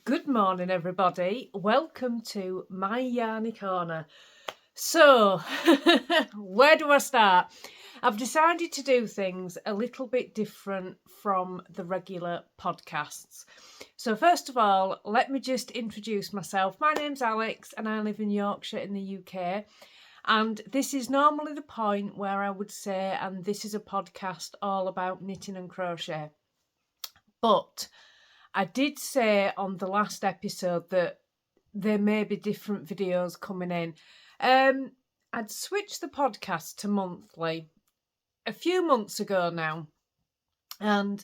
Good morning, everybody. Welcome to my yarny corner. So, where do I start? I've decided to do things a little bit different from the regular podcasts. So, first of all, let me just introduce myself. My name's Alex, and I live in Yorkshire in the UK. And this is normally the point where I would say, and this is a podcast all about knitting and crochet. But I did say on the last episode that there may be different videos coming in. I'd switched the podcast to monthly a few months ago now, and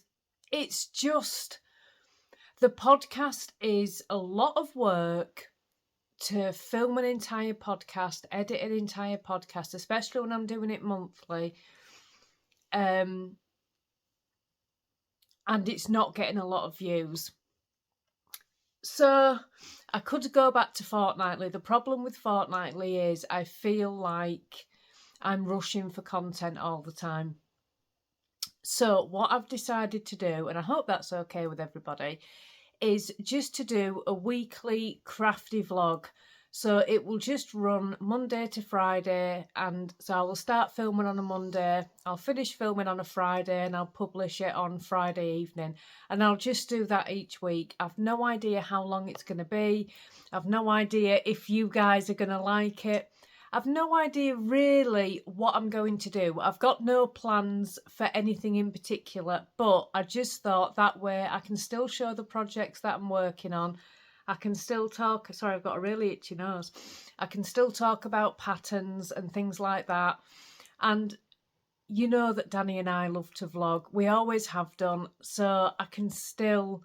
it's just the podcast is a lot of work to film an entire podcast, edit an entire podcast, especially when I'm doing it monthly. And it's not getting a lot of views. So I could go back to fortnightly. The problem with fortnightly is I feel like I'm rushing for content all the time. So what I've decided to do, and I hope that's okay with everybody, is just to do a weekly crafty vlog. So it will just run Monday to Friday, and so I will start filming on a Monday, I'll finish filming on a Friday, and I'll publish it on Friday evening. And I'll just do that each week. I've no idea how long it's going to be. I've no idea if you guys are going to like it. I've no idea really what I'm going to do. I've got no plans for anything in particular, but I just thought that way I can still show the projects that I'm working on. I can still talk, sorry, I've got a really itchy nose. I can still talk about patterns and things like that. And you know that Danny and I love to vlog. We always have done. So I can still,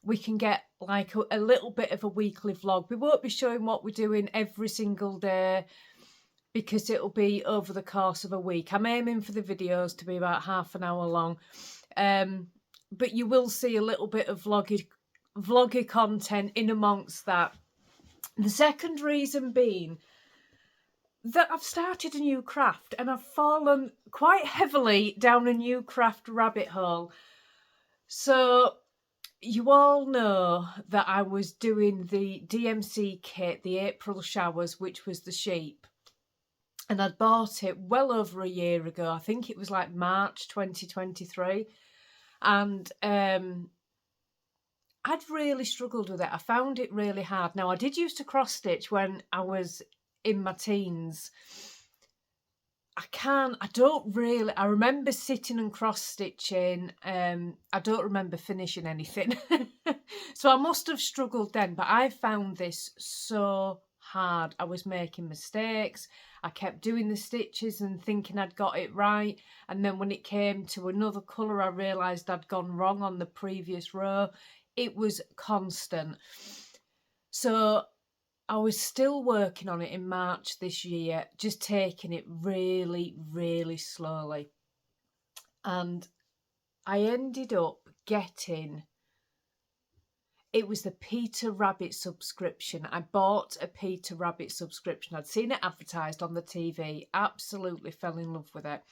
we can get like a little bit of a weekly vlog. We won't be showing what we're doing every single day because it'll be over the course of a week. I'm aiming for the videos to be about half an hour long. But you will see a little bit of vloggy content in amongst that. The second reason being that I've started a new craft and I've fallen quite heavily down a new craft rabbit hole. So you all know that I was doing the DMC kit, the April showers, which was the sheep. And I'd bought it well over a year ago. I think it was like March 2023. And I'd really struggled with it. I found it really hard. Now, I did used to cross stitch when I was in my teens. I remember sitting and cross stitching. I don't remember finishing anything. So I must have struggled then, but I found this so hard. I was making mistakes. I kept doing the stitches and thinking I'd got it right. And then when it came to another colour, I realised I'd gone wrong on the previous row. It was constant. So I was still working on it in March this year, just taking it really, really slowly. And I ended up getting, it was the Peter Rabbit subscription. I bought a Peter Rabbit subscription. I'd seen it advertised on the TV, absolutely fell in love with it.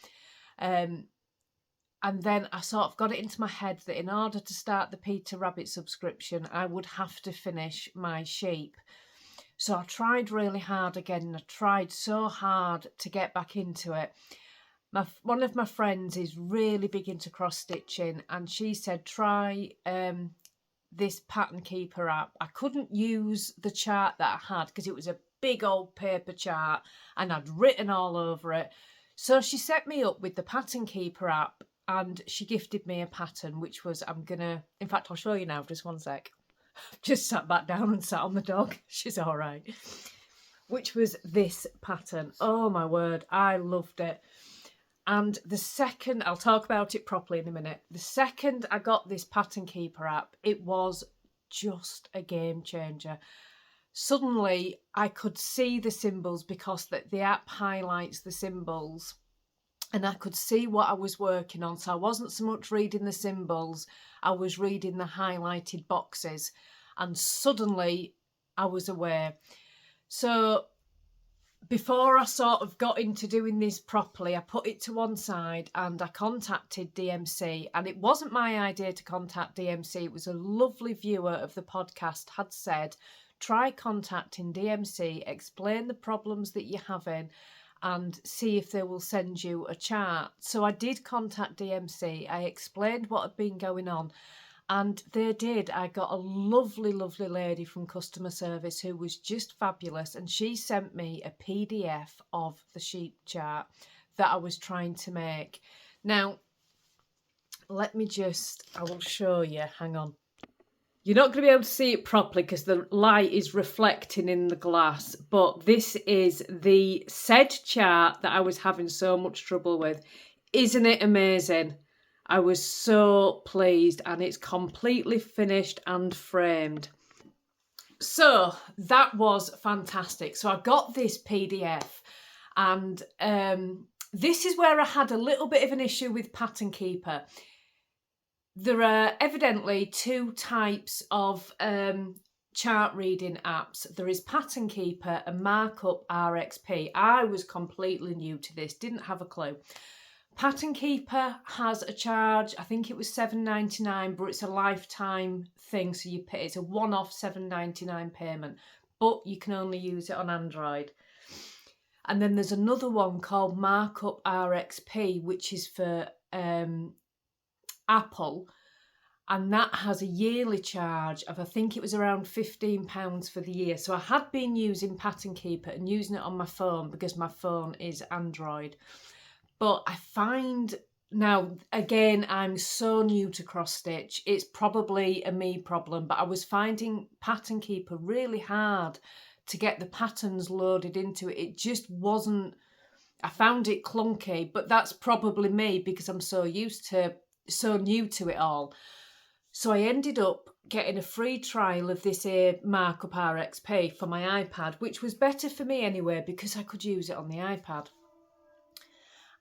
And then I sort of got it into my head that in order to start the Peter Rabbit subscription, I would have to finish my sheep. So I tried really hard again. I tried so hard to get back into it. One of my friends is really big into cross stitching, and she said, try this Pattern Keeper app. I couldn't use the chart that I had because it was a big old paper chart and I'd written all over it. So she set me up with the Pattern Keeper app, and she gifted me a pattern, which was, in fact, I'll show you now, just one sec. Just sat back down and sat on the dog. She's all right. Which was this pattern. Oh my word, I loved it. And the second, I'll talk about it properly in a minute. The second I got this Pattern Keeper app, it was just a game changer. Suddenly I could see the symbols because the app highlights the symbols. And I could see what I was working on. So I wasn't so much reading the symbols, I was reading the highlighted boxes. And suddenly I was aware. So before I sort of got into doing this properly, I put it to one side and I contacted DMC. And it wasn't my idea to contact DMC. It was a lovely viewer of the podcast had said, try contacting DMC, explain the problems that you're having and see if they will send you a chart. So I did contact DMC. I explained what had been going on. And they did. I got a lovely, lovely lady from customer service who was just fabulous. And she sent me a PDF of the sheep chart that I was trying to make. Now, I will show you. Hang on. You're not going to be able to see it properly because the light is reflecting in the glass. But this is the said chart that I was having so much trouble with. Isn't it amazing? I was so pleased, and it's completely finished and framed. So that was fantastic. So I got this PDF, and this is where I had a little bit of an issue with Pattern Keeper. There are evidently two types of chart reading apps. There is Pattern Keeper and Markup RXP. I was completely new to this, didn't have a clue. Pattern Keeper has a charge, I think it was $7.99, but it's a lifetime thing, so you pay, it's a one-off $7.99 payment, but you can only use it on Android. And then there's another one called Markup RXP, which is for Apple, and that has a yearly charge of, I think it was around £15 for the year. So I had been using Pattern Keeper and using it on my phone because my phone is Android. But I find now, again, I'm so new to cross stitch. It's probably a me problem, but I was finding Pattern Keeper really hard to get the patterns loaded into it. It just wasn't, I found it clunky, but that's probably me because I'm so new to it all. So I ended up getting a free trial of this Markup RXP for my iPad, which was better for me anyway because I could use it on the iPad.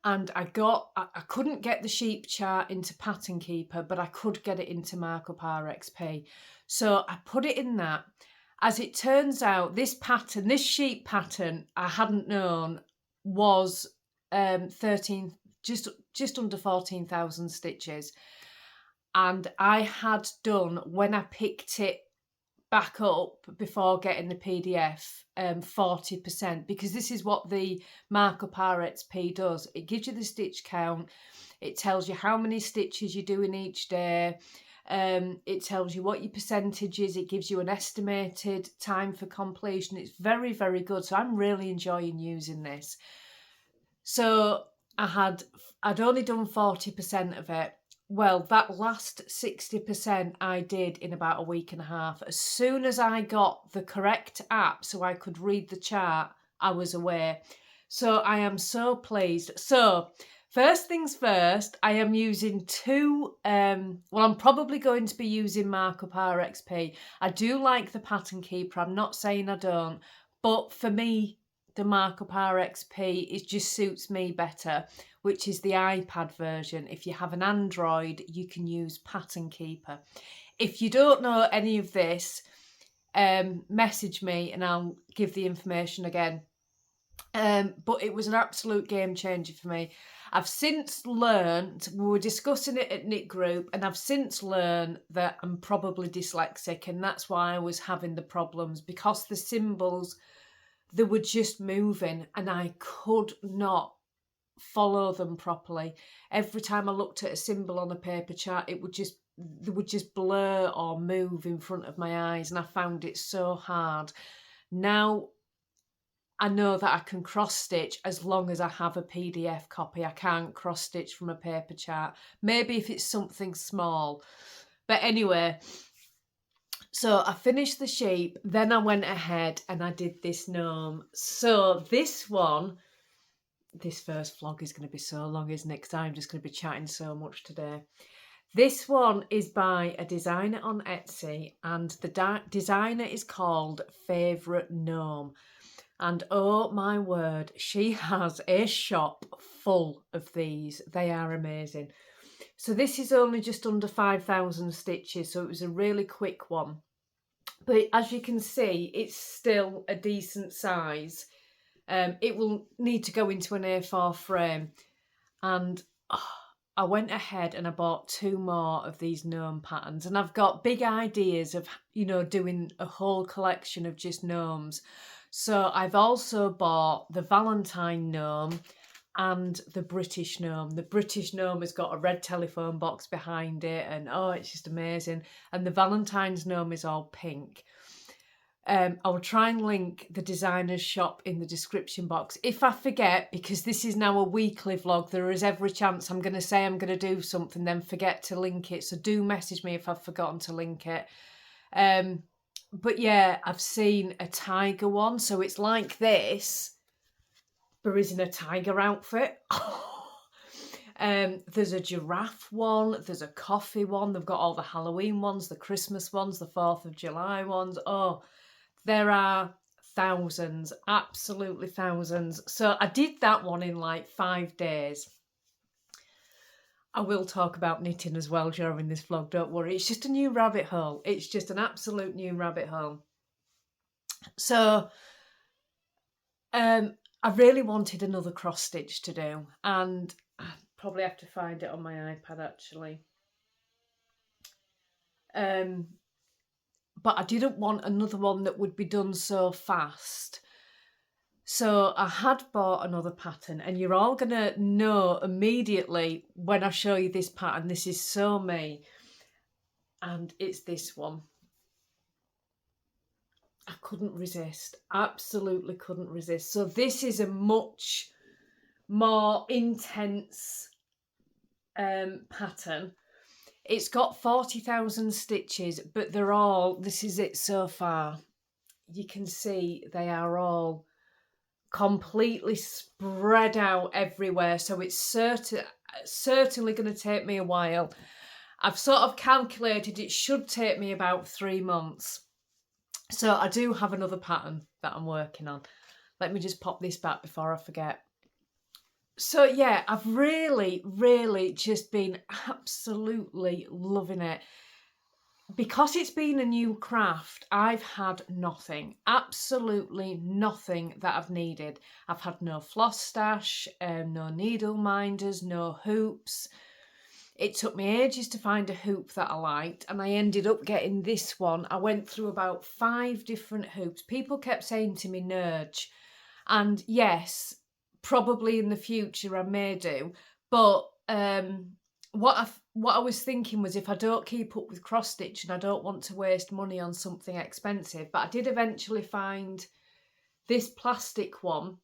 And I couldn't get the sheep chart into Pattern Keeper, but I could get it into Markup RXP. So I put it in that. As it turns out, this sheep pattern, I hadn't known was 13, just under 14,000 stitches. And I had done, when I picked it back up before getting the PDF, 40%, because this is what the Markup RXP does. It gives you the stitch count, it tells you how many stitches you're doing each day, it tells you what your percentage is, it gives you an estimated time for completion. It's very, very good. So I'm really enjoying using this. So I'd only done 40% of it. Well, that last 60% I did in about a week and a half. As soon as I got the correct app so I could read the chart, I was away. So I am so pleased. So first things first, I am using I'm probably going to be using Markup RXP. I do like the Pattern Keeper. I'm not saying I don't, but for me, the Markup RXP just suits me better, which is the iPad version. If you have an Android, you can use Pattern Keeper. If you don't know any of this, message me and I'll give the information again. But it was an absolute game changer for me. I've since learned, we were discussing it at Knit Group, and I've since learned that I'm probably dyslexic, and that's why I was having the problems, because the symbols, they were just moving and I could not follow them properly. Every time I looked at a symbol on a paper chart, they would just blur or move in front of my eyes, and I found it so hard. Now I know that I can cross stitch as long as I have a PDF copy. I can't cross stitch from a paper chart. Maybe if it's something small. But anyway, so I finished the sheep, then I went ahead and I did this gnome. So this first vlog is going to be so long, isn't it? Because I'm just going to be chatting so much today. This one is by a designer on Etsy, and the designer is called Favourite Gnome. And oh my word, she has a shop full of these. They are amazing. So this is only just under 5,000 stitches, so it was a really quick one. But as you can see, it's still a decent size. It will need to go into an A4 frame. And I went ahead and I bought 2 more of these gnome patterns, and I've got big ideas of, you know, doing a whole collection of just gnomes. So I've also bought the Valentine gnome and the British gnome. The British gnome has got a red telephone box behind it, and oh, it's just amazing. And the Valentine's gnome is all pink. I will try and link the designer's shop in the description box. If I forget, because this is now a weekly vlog, there is every chance I'm going to say I'm going to do something, then forget to link it. So do message me if I've forgotten to link it. But yeah, I've seen a tiger one. So it's like this, but is in a tiger outfit. There's a giraffe one. There's a coffee one. They've got all the Halloween ones, the Christmas ones, the 4th of July ones. Oh, there are thousands, absolutely thousands. So I did that one in like 5 days. I will talk about knitting as well during this vlog, don't worry. It's just a new rabbit hole. It's just an absolute new rabbit hole. So I really wanted another cross stitch to do, and I probably have to find it on my iPad actually. But I didn't want another one that would be done so fast. So I had bought another pattern, and you're all going to know immediately when I show you this pattern, this is so me. And it's this one. I couldn't resist, absolutely couldn't resist. So this is a much more intense pattern. It's got 40,000 stitches, but they're all, this is it so far. You can see they are all completely spread out everywhere. So it's certainly going to take me a while. I've sort of calculated it should take me about 3 months. So I do have another pattern that I'm working on. Let me just pop this back before I forget. So yeah, I've really just been absolutely loving it. Because it's been a new craft, I've had nothing, absolutely nothing that I've needed. I've had no floss stash, no needle minders, no hoops. It took me ages to find a hoop that I liked, and I ended up getting this one. I went through about 5 different hoops. People kept saying to me, nudge. And yes, probably in the future I may do, but what I was thinking was, if I don't keep up with cross stitch and I don't want to waste money on something expensive, but I did eventually find this plastic one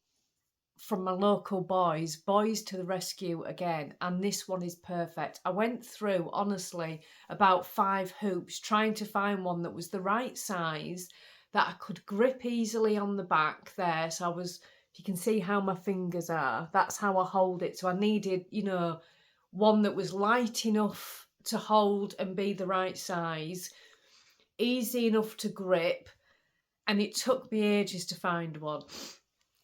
from my local boys to the rescue again, and this one is perfect. I went through, honestly, about 5 hoops trying to find one that was the right size, that I could grip easily on the back there. So I was, if you can see how my fingers are, that's how I hold it. So I needed, you know, one that was light enough to hold and be the right size, easy enough to grip, and it took me ages to find one.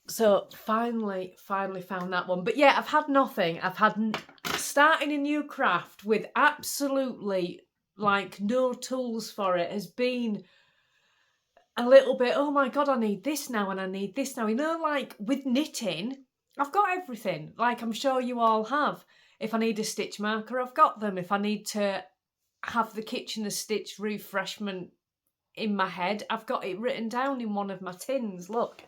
So finally found that one. But yeah, I've had nothing. I've had starting a new craft with absolutely like no tools for it has been a little bit, oh my God, I need this now and I need this now. You know, like with knitting, I've got everything. Like I'm sure you all have. If I need a stitch marker, I've got them. If I need to have the Kitchener stitch refreshment in my head, I've got it written down in one of my tins. Look.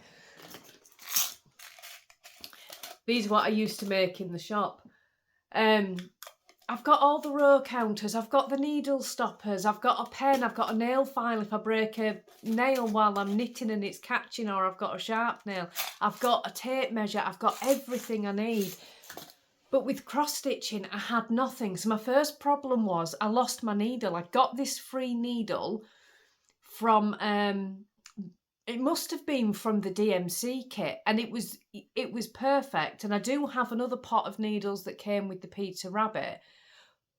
These are what I used to make in the shop. I've got all the row counters, I've got the needle stoppers, I've got a pen, I've got a nail file if I break a nail while I'm knitting and it's catching, or I've got a sharp nail. I've got a tape measure, I've got everything I need. But with cross stitching, I had nothing. So my first problem was I lost my needle. I got this free needle from, it must have been from the DMC kit, and it was perfect. And I do have another pot of needles that came with the Peter Rabbit,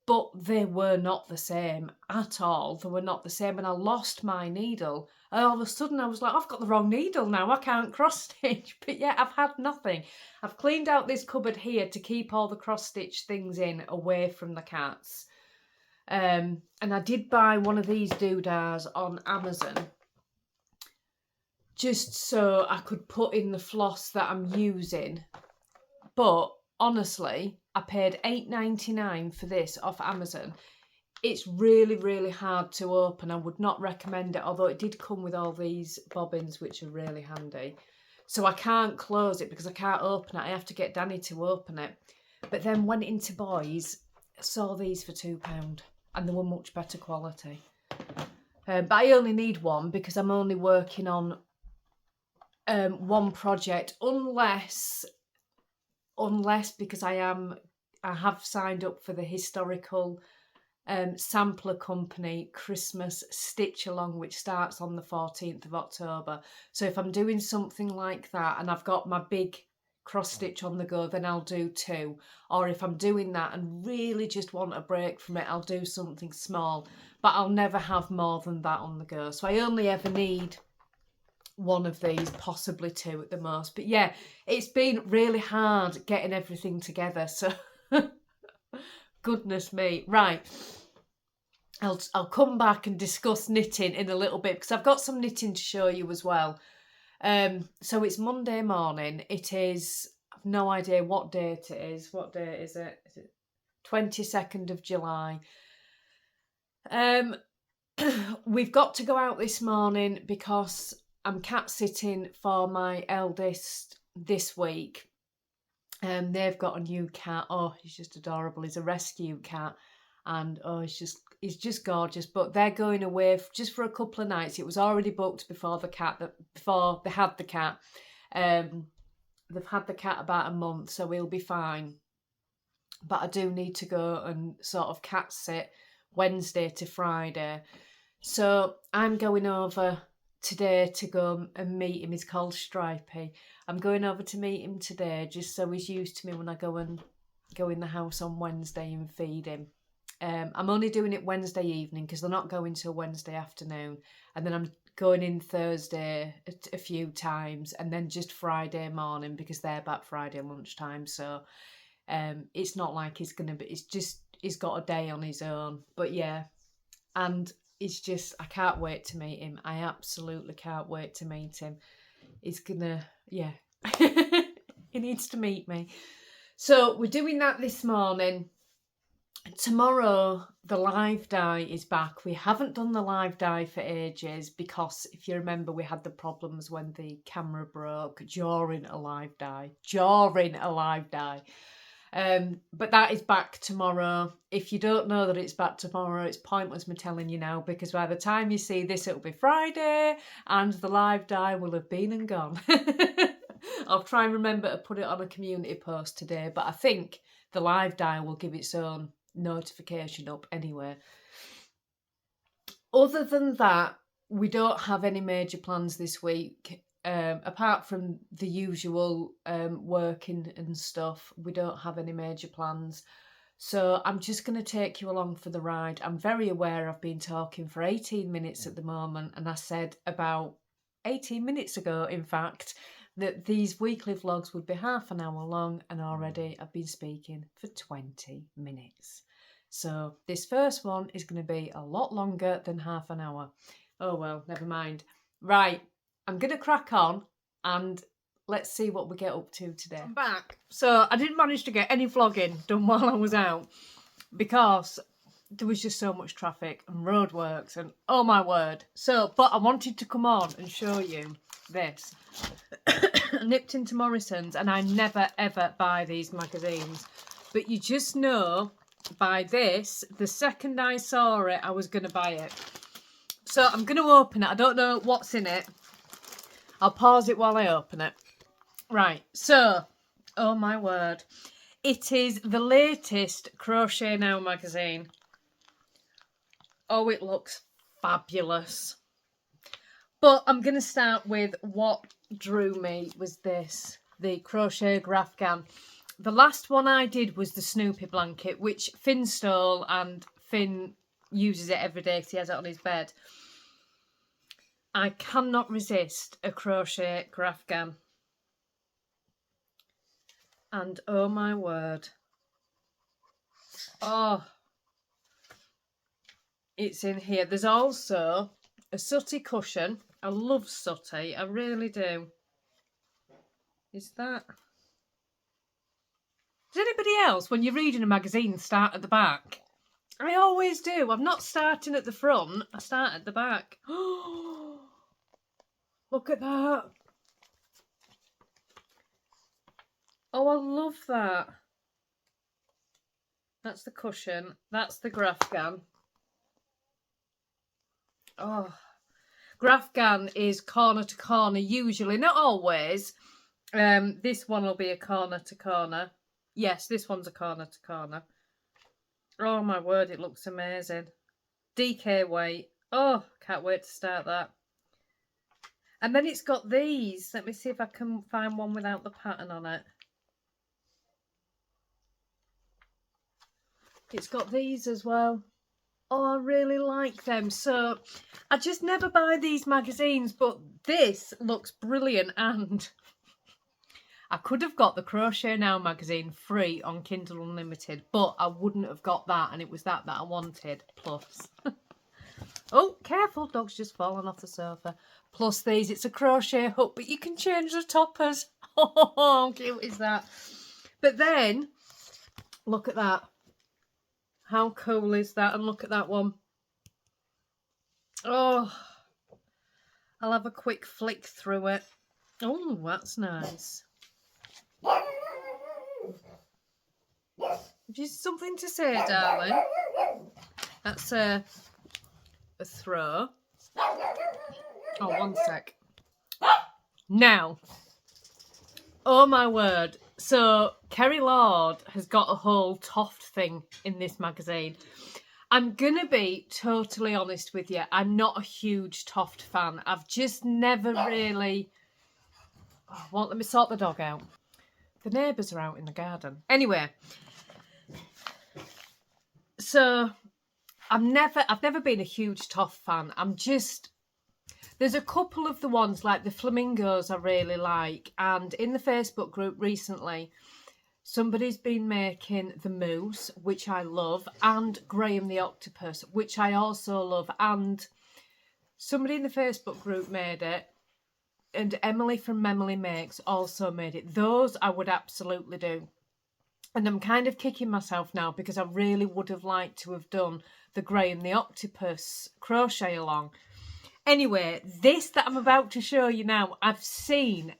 but they were not the same at all. They were not the same, and I lost my needle. And all of a sudden I was like, I've got the wrong needle now, I can't cross stitch. But yeah, I've had nothing. I've cleaned out this cupboard here to keep all the cross stitch things in, away from the cats. And I did buy one of these doodahs on Amazon, just so I could put in the floss that I'm using. But honestly, I paid £8.99 for this off Amazon. It's really, really hard to open. I would not recommend it, although it did come with all these bobbins, which are really handy. So I can't close it because I can't open it. I have to get Danny to open it. But then went into Boys, saw these for £2 and they were much better quality. But I only need one because I'm only working on one project, unless because I have signed up for the historical sampler company Christmas stitch along, which starts on the 14th of October. So if I'm doing something like that and I've got my big cross stitch on the go, then I'll do 2. Or if I'm doing that and really just want a break from it, I'll do something small, but I'll never have more than that on the go. So I only ever need one of these, possibly 2 at the most. But yeah, it's been really hard getting everything together, so goodness me. Right, I'll come back and discuss knitting in a little bit because I've got some knitting to show you as well. So it's Monday morning. It is, I've no idea what date it is. What day is it? Is it 22nd of July? We've got to go out this morning because I'm cat sitting for my eldest this week. They've got a new cat. Oh, he's just adorable. He's a rescue cat, and oh, he's just gorgeous. But they're going away just for a couple of nights. It was already booked before they had the cat. They've had the cat about a month, so he'll be fine. But I do need to go and sort of cat sit Wednesday to Friday. So I'm going over today to go and meet him. He's called Stripey. I'm going over to meet him today just so he's used to me when I go in the house on Wednesday and feed him. I'm only doing it Wednesday evening because they're not going till Wednesday afternoon, and then I'm going in Thursday a few times, and then just Friday morning because they're back Friday lunchtime. So it's not like he's gonna be, it's just he's got a day on his own. But yeah, and it's just, I can't wait to meet him. I absolutely can't wait to meet him. He's gonna, yeah, he needs to meet me. So we're doing that this morning. Tomorrow, the live dye is back. We haven't done the live dye for ages because, if you remember, we had the problems when the camera broke during a live dye. But that is back tomorrow. If you don't know that it's back tomorrow, it's pointless me telling you now, because by the time you see this, it'll be Friday and the live dye will have been and gone. I'll try and remember to put it on a community post today, but I think the live dye will give its own notification up anyway. Other than that, we don't have any major plans this week. Apart from the usual working and stuff, we don't have any major plans. So I'm just going to take you along for the ride. I'm very aware I've been talking for 18 minutes at the moment, and I said about 18 minutes ago, in fact, that these weekly vlogs would be half an hour long, and already I've been speaking for 20 minutes. So this first one is going to be a lot longer than half an hour. Oh well, never mind. Right, I'm going to crack on and let's see what we get up to today. I'm back. So I didn't manage to get any vlogging done while I was out because there was just so much traffic and roadworks and oh my word. So, but I wanted to come on and show you this. I nipped into Morrison's, and I never ever buy these magazines, but you just know by this, the second I saw it, I was going to buy it. So I'm going to open it. I don't know what's in it. I'll pause it while I open it. Right, so, oh my word. It is the latest Crochet Now magazine. Oh, it looks fabulous. But I'm going to start with what drew me was this, the crochet Grafgan. The last one I did was the Snoopy blanket, which Finn stole, and Finn uses it every day because he has it on his bed. I cannot resist a crochet Grafgan. And oh my word. Oh, it's in here. There's also a sooty cushion. I love sooty, I really do. Is that... Does anybody else, when you're reading a magazine, start at the back? I always do. I'm not starting at the front, I start at the back. Look at that. Oh, I love that. That's the cushion. That's the Grafgan. Oh, Grafgan is corner to corner usually, not always. This one will be a corner to corner. Yes, this one's a corner to corner. Oh my word, it looks amazing. DK weight. Oh, can't wait to start that. And then it's got these. Let me see if I can find one without the pattern on it. It's got these as well. Oh, I really like them. So I just never buy these magazines, but this looks brilliant. And I could have got the Crochet Now magazine free on Kindle Unlimited, but I wouldn't have got that, and it was that I wanted. Plus, oh, careful, dog's just fallen off the sofa. Plus these, it's a crochet hook, but you can change the toppers. Oh, how cute is that? But then, look at that. How cool is that? And look at that one. Oh, I'll have a quick flick through it. Oh, that's nice. Have you something to say, darling? That's a throw. Oh, one sec. Now, oh my word. So, Kerry Lord has got a whole Toft thing in this magazine. I'm going to be totally honest with you. I'm not a huge Toft fan. I've just never really... Oh, well, let me sort the dog out. The neighbours are out in the garden. Anyway, so I've never been a huge Toft fan. I'm just... There's a couple of the ones like the flamingos I really like, and in the Facebook group recently somebody's been making the moose, which I love, and Graham the octopus, which I also love, and somebody in the Facebook group made it, and Emily from Memily Makes also made it. Those I would absolutely do. And I'm kind of kicking myself now because I really would have liked to have done the Graham the octopus crochet along. Anyway, this that I'm about to show you now, I've seen,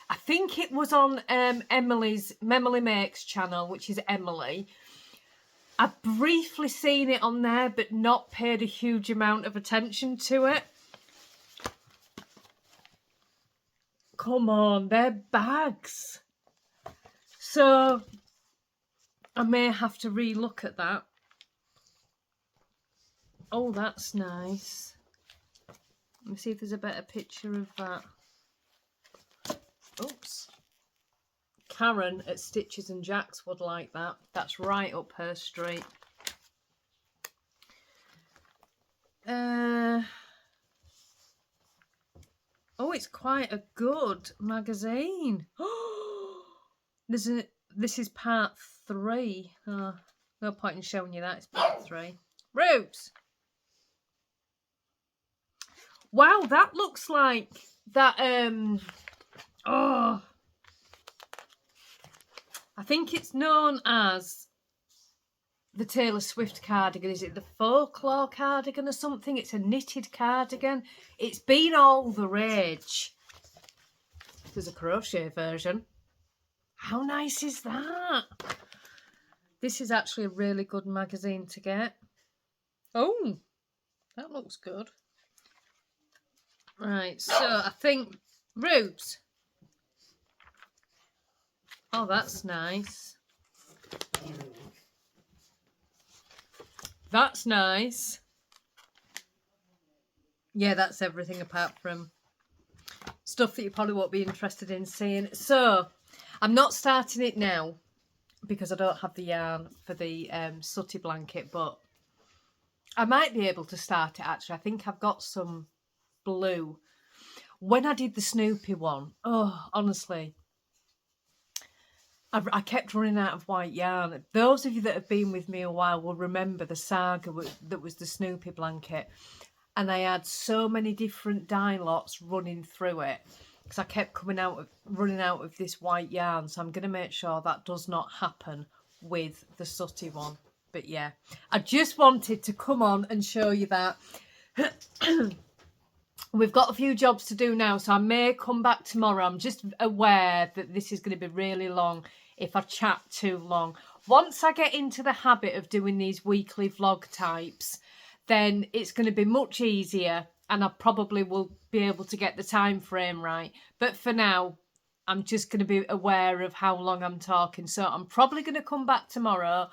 I think it was on Emily's Memily Makes channel, which is Emily. I've briefly seen it on there, but not paid a huge amount of attention to it. Come on, they're bags. So I may have to re-look at that. Oh, that's nice. Let me see if there's a better picture of that. Oops. Karen at Stitches and Jacks would like that. That's right up her street. Oh, it's quite a good magazine. This is part 3. Oh, no point in showing you that. It's part 3. Roots. Wow, that looks like that, oh, I think it's known as the Taylor Swift cardigan. Is it the folklore cardigan or something? It's a knitted cardigan. It's been all the rage. There's a crochet version. How nice is that? This is actually a really good magazine to get. Oh, that looks good. Right, so I think Rubes. Oh, that's nice. That's nice. Yeah, that's everything apart from stuff that you probably won't be interested in seeing. So, I'm not starting it now because I don't have the yarn for the sooty blanket, but I might be able to start it actually. I think I've got some blue. When I did the Snoopy one, oh, honestly, I kept running out of white yarn. Those of you that have been with me a while will remember the saga that was the Snoopy blanket. and I had so many different dye lots running through it because I kept running out of this white yarn. So I'm going to make sure that does not happen with the sooty one. But yeah, I just wanted to come on and show you that. We've got a few jobs to do now, so I may come back tomorrow. I'm just aware that this is going to be really long if I chat too long. Once I get into the habit of doing these weekly vlog types, then it's going to be much easier and I probably will be able to get the time frame right. But for now, I'm just going to be aware of how long I'm talking. So I'm probably going to come back tomorrow.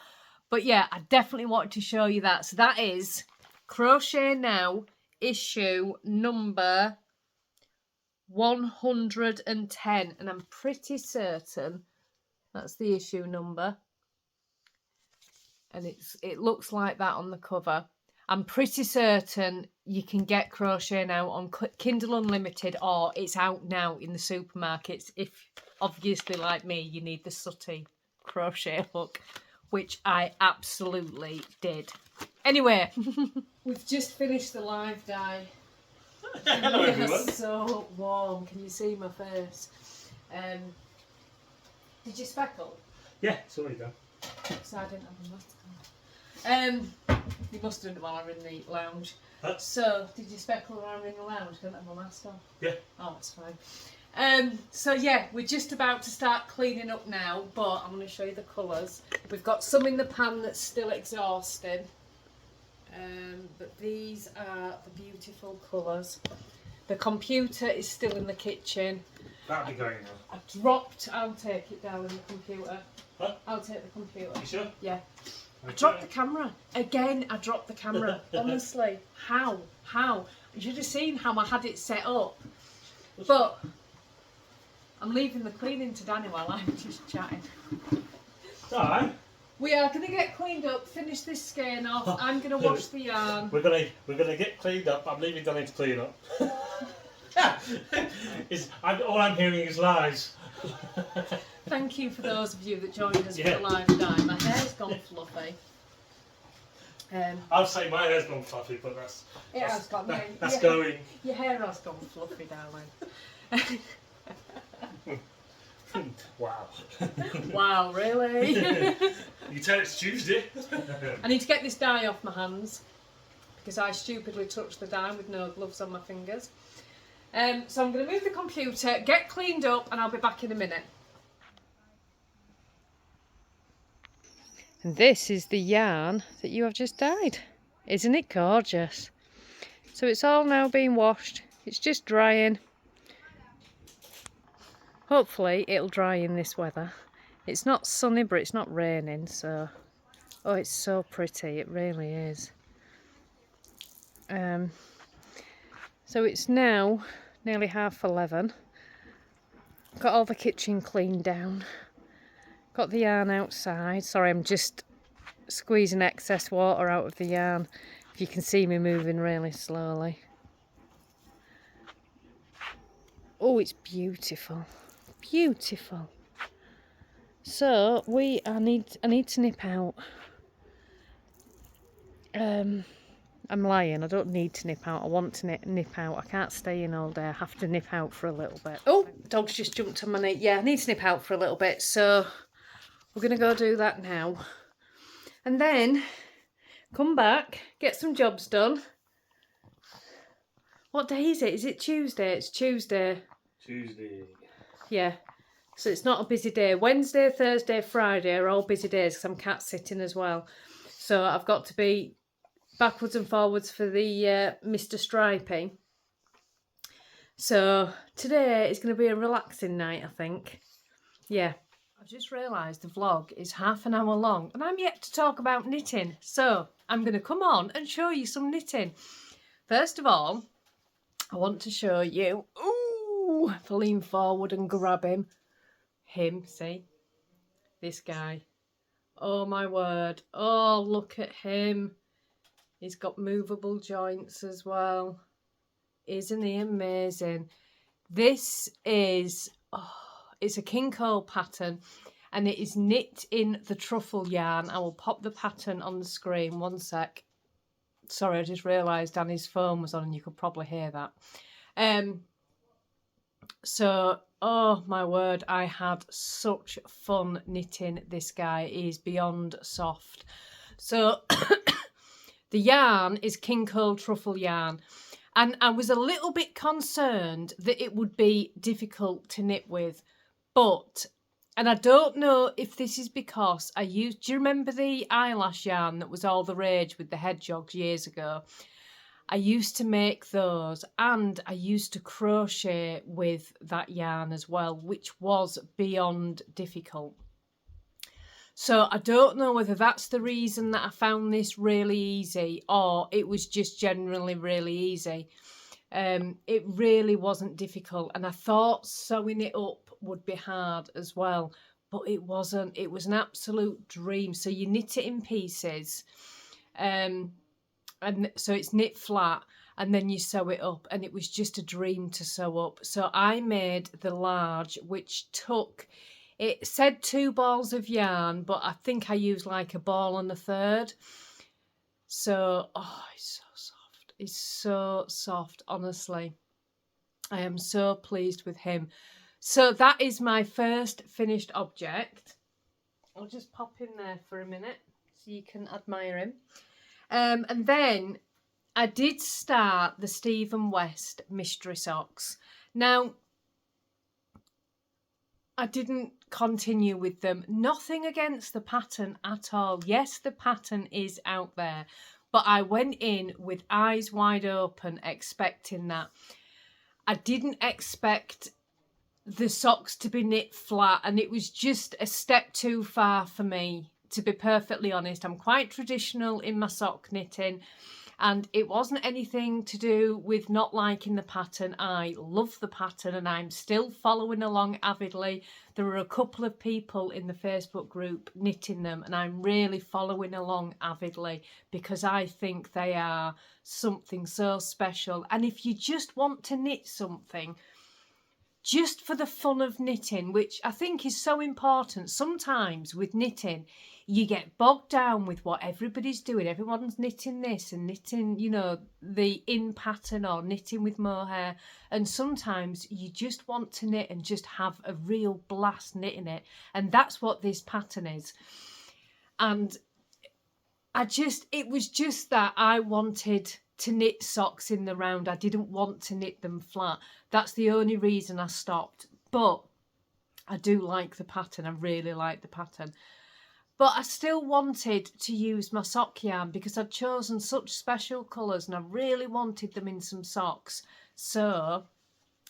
But yeah, I definitely wanted to show you that. So that is Crochet Now issue number 110, and I'm pretty certain that's the issue number, and it looks like that on the cover. I'm pretty certain you can get Crochet Now on Kindle Unlimited, or it's out now in the supermarkets if, obviously like me, you need the sooty crochet hook, which I absolutely did. Anyway, we've just finished the live dye. Hello everyone. So warm. Can you see my face? Did you speckle? Yeah, it's already done. So I didn't have a mask on. You must have done it while I were in the lounge. Huh? So, did you speckle while I were in the lounge? Didn't have my mask on? Yeah. Oh, that's fine. So yeah, we're just about to start cleaning up now, but I'm going to show you the colours. We've got some in the pan that's still exhausting. But these are the beautiful colours. The computer is still in the kitchen. That'll be going now. I'll take it down in the computer. Huh? I'll take the computer. You sure? Yeah. Okay. I dropped the camera. Again, I dropped the camera. Honestly. How? You should have seen how I had it set up. But I'm leaving the cleaning to Danny while I'm just chatting. Alright. We are going to get cleaned up, finish this skein off. I'm going to wash the yarn. We're gonna get cleaned up. I'm leaving Danny to clean up. All I'm hearing is lies. Thank you for those of you that joined us for Yeah. the live dye. My hair's gone fluffy. I'll say my hair's gone fluffy, but that's going. Your hair has gone fluffy, darling. Wow. Wow, really? You tell it's Tuesday. I need to get this dye off my hands because I stupidly touched the dye with no gloves on my fingers. So I'm going to move the computer, get cleaned up, and I'll be back in a minute. And this is the yarn that you have just dyed. Isn't it gorgeous? So it's all now being washed. It's just drying. Hopefully it'll dry in this weather. It's not sunny, but it's not raining, so... Oh, it's so pretty, it really is. So it's now nearly 11:30. Got all the kitchen cleaned down. Got the yarn outside. Sorry, I'm just squeezing excess water out of the yarn. If you can see me moving really slowly. Oh, it's beautiful. Beautiful. So I need to nip out. I'm lying, I don't need to nip out. I want to nip out. I can't stay in all day. I have to nip out for a little bit. Oh, dog's just jumped on my knee. Yeah, I need to nip out for a little bit. So we're going to go do that now. And then come back, get some jobs done. What day is it? Is it Tuesday? It's Tuesday. Tuesday. Yeah. So it's not a busy day. Wednesday, Thursday, Friday are all busy days because I'm cat sitting as well. So I've got to be backwards and forwards for the Mr. Stripey. So today is going to be a relaxing night, I think. Yeah. I've just realised the vlog is half an hour long and I'm yet to talk about knitting. So I'm going to come on and show you some knitting. First of all, I want to show you... Ooh! If I lean forward and grab him. See? This guy. Oh my word. Oh, look at him. He's got movable joints as well. Isn't he amazing? This is, it's a King Cole pattern and it is knit in the truffle yarn. I will pop the pattern on the screen. One sec. Sorry, I just realised Danny's phone was on and you could probably hear that. So, oh my word, I had such fun knitting this guy. He's beyond soft. So, the yarn is King Cole Truffle yarn. And I was a little bit concerned that it would be difficult to knit with. But, and I don't know if this is because I used, do you remember the eyelash yarn that was all the rage with the hedgehogs years ago? I used to make those, and I used to crochet with that yarn as well, which was beyond difficult. So I don't know whether that's the reason that I found this really easy, or it was just generally really easy. It really wasn't difficult, and I thought sewing it up would be hard as well, but it wasn't. It was an absolute dream. So you knit it in pieces, and so it's knit flat, and then you sew it up, and it was just a dream to sew up. So I made the large, which took, it said 2 balls of yarn, but I think I used like a ball and a third. So, oh, it's so soft. It's so soft, honestly. I am so pleased with him. So that is my first finished object. I'll just pop in there for a minute so you can admire him. And then I did start the Stephen West mystery socks. Now, I didn't continue with them. Nothing against the pattern at all. Yes, the pattern is out there, but I went in with eyes wide open expecting that. I didn't expect the socks to be knit flat, and it was just a step too far for me, to be perfectly honest. I'm quite traditional in my sock knitting, and it wasn't anything to do with not liking the pattern. I love the pattern and I'm still following along avidly. There are a couple of people in the Facebook group knitting them, and I'm really following along avidly because I think they are something so special. And if you just want to knit something just for the fun of knitting, which I think is so important. Sometimes with knitting, you get bogged down with what everybody's doing. Everyone's knitting this and knitting, you know, the in pattern or knitting with mohair. And sometimes you just want to knit and just have a real blast knitting it. And that's what this pattern is. And it was just that I wanted to knit socks in the round. I didn't want to knit them flat. That's the only reason I stopped. But I do like the pattern. I really like the pattern. But I still wanted to use my sock yarn because I'd chosen such special colours and I really wanted them in some socks. So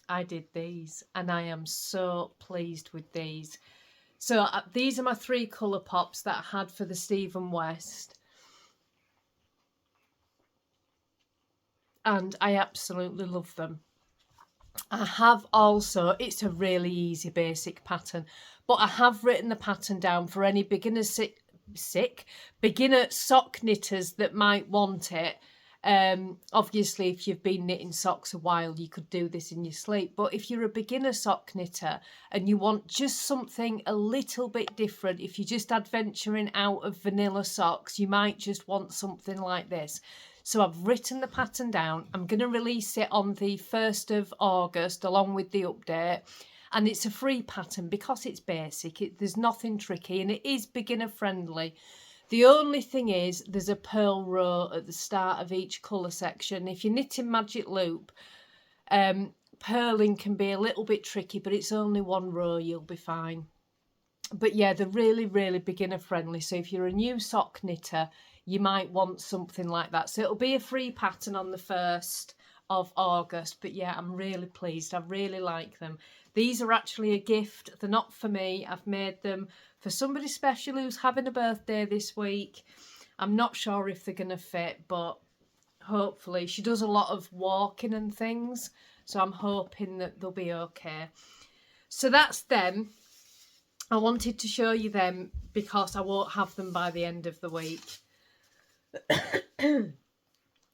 I did these, and I am so pleased with these. So these are my 3 colour pops that I had for the Stephen West. And I absolutely love them. I have also, it's a really easy basic pattern, but I have written the pattern down for any beginner sock knitters that might want it. Obviously, if you've been knitting socks a while, you could do this in your sleep. But if you're a beginner sock knitter and you want just something a little bit different, if you're just adventuring out of vanilla socks, you might just want something like this. So I've written the pattern down. I'm going to release it on the 1st of August along with the update. And it's a free pattern because it's basic. There's nothing tricky and it is beginner friendly. The only thing is there's a purl row at the start of each colour section. If you're knitting magic loop, purling can be a little bit tricky, but it's only 1 row, you'll be fine. But yeah, they're really, really beginner friendly. So if you're a new sock knitter, you might want something like that. So it'll be a free pattern on the 1st of August. But yeah, I'm really pleased. I really like them. These are actually a gift. They're not for me. I've made them for somebody special who's having a birthday this week. I'm not sure if they're going to fit, but hopefully. She does a lot of walking and things, so I'm hoping that they'll be okay. So that's them. I wanted to show you them because I won't have them by the end of the week. I'm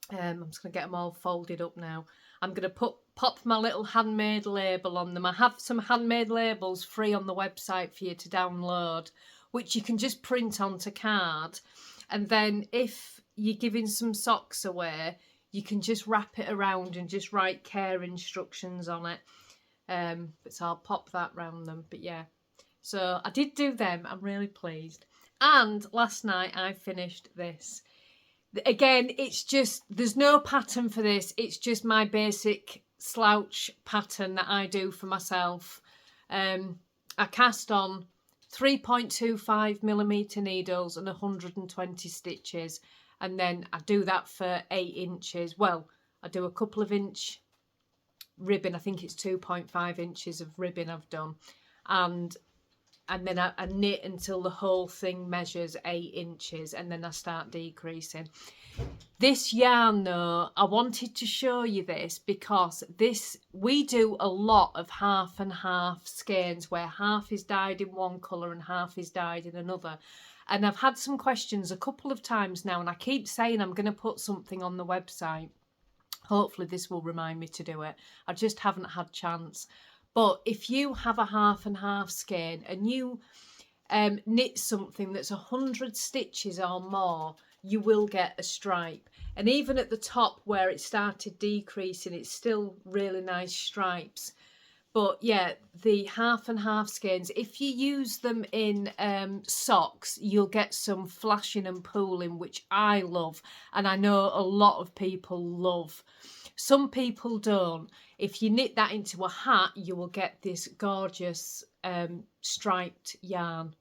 just going to get them all folded up now. I'm going to pop my little handmade label on them. I have some handmade labels free on the website for you to download, which you can just print onto card. And then if you're giving some socks away, you can just wrap it around and just write care instructions on it. So I'll pop that round them. But yeah, so I did do them. I'm really pleased. And last night I finished this. Again, it's just, there's no pattern for this. It's just my basic slouch pattern that I do for myself. I cast on 3.25mm needles and 120 stitches. And then I do that for 8 inches. Well, I do a couple of inch ribbon. I think it's 2.5 inches of ribbon I've done. And then I knit until the whole thing measures 8 inches, and then I start decreasing. This yarn though, I wanted to show you this because we do a lot of half and half skeins where half is dyed in one colour and half is dyed in another. And I've had some questions a couple of times now, and I keep saying I'm going to put something on the website. Hopefully this will remind me to do it. I just haven't had chance. But if you have a half and half skein and you knit something that's 100 stitches or more, you will get a stripe. And even at the top where it started decreasing, it's still really nice stripes. But yeah, the half and half skeins, if you use them in socks, you'll get some flashing and pooling, which I love. And I know a lot of people love. Some people don't. If you knit that into a hat, you will get this gorgeous striped yarn.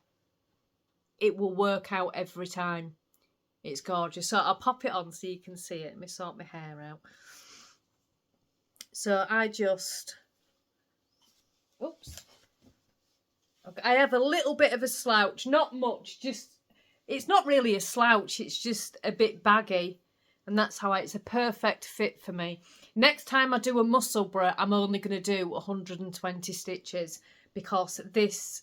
It will work out every time. It's gorgeous. So I'll pop it on so you can see it. Let me sort my hair out. So I just... Oops. Okay, I have a little bit of a slouch. Not much. Just... It's not really a slouch. It's just a bit baggy. And that's how it's a perfect fit for me. Next time I do a muscle bra, I'm only going to do 120 stitches because this...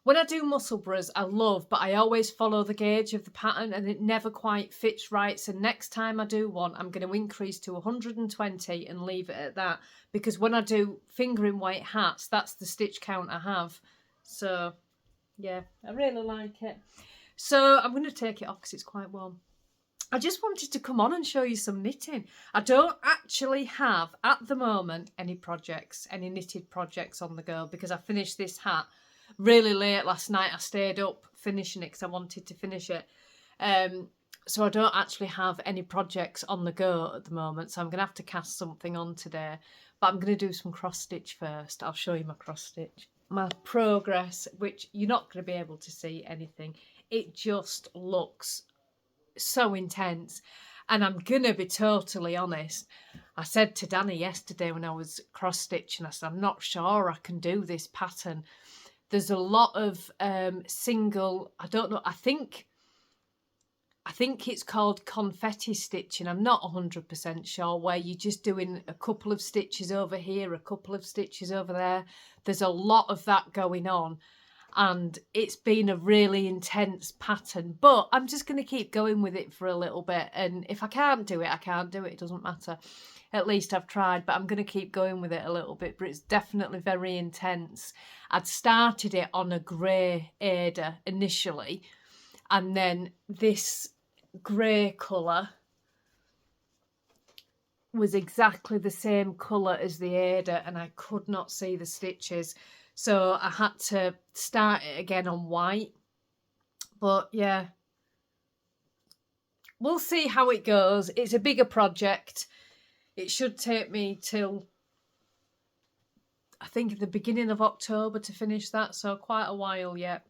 When I do muscle bras, I love, but I always follow the gauge of the pattern and it never quite fits right. So next time I do one, I'm going to increase to 120 and leave it at that. Because when I do fingering weight hats, that's the stitch count I have. So, yeah, I really like it. So I'm going to take it off because it's quite warm. I just wanted to come on and show you some knitting. I don't actually have, at the moment, any knitted projects on the go because I finished this hat really late last night. I stayed up finishing it because I wanted to finish it. So I don't actually have any projects on the go at the moment. So I'm going to have to cast something on today. But I'm going to do some cross stitch first. I'll show you my cross stitch. My progress, which you're not going to be able to see anything. It just looks so intense. And I'm gonna be totally honest, I said to Danny yesterday when I was cross stitching, I said I'm not sure I can do this pattern. There's a lot of single, I don't know, I think it's called confetti stitching. I'm not 100% sure, where you're just doing a couple of stitches over here, a couple of stitches over there. There's a lot of that going on. And it's been a really intense pattern, but I'm just going to keep going with it for a little bit. And if I can't do it, I can't do it. It doesn't matter. At least I've tried, but I'm going to keep going with it a little bit. But it's definitely very intense. I'd started it on a grey Aida initially, and then this grey colour was exactly the same colour as the Aida, and I could not see the stitches. So I had to start it again on white. But yeah, we'll see how it goes. It's a bigger project. It should take me till, I think, the beginning of October to finish that. So quite a while yet.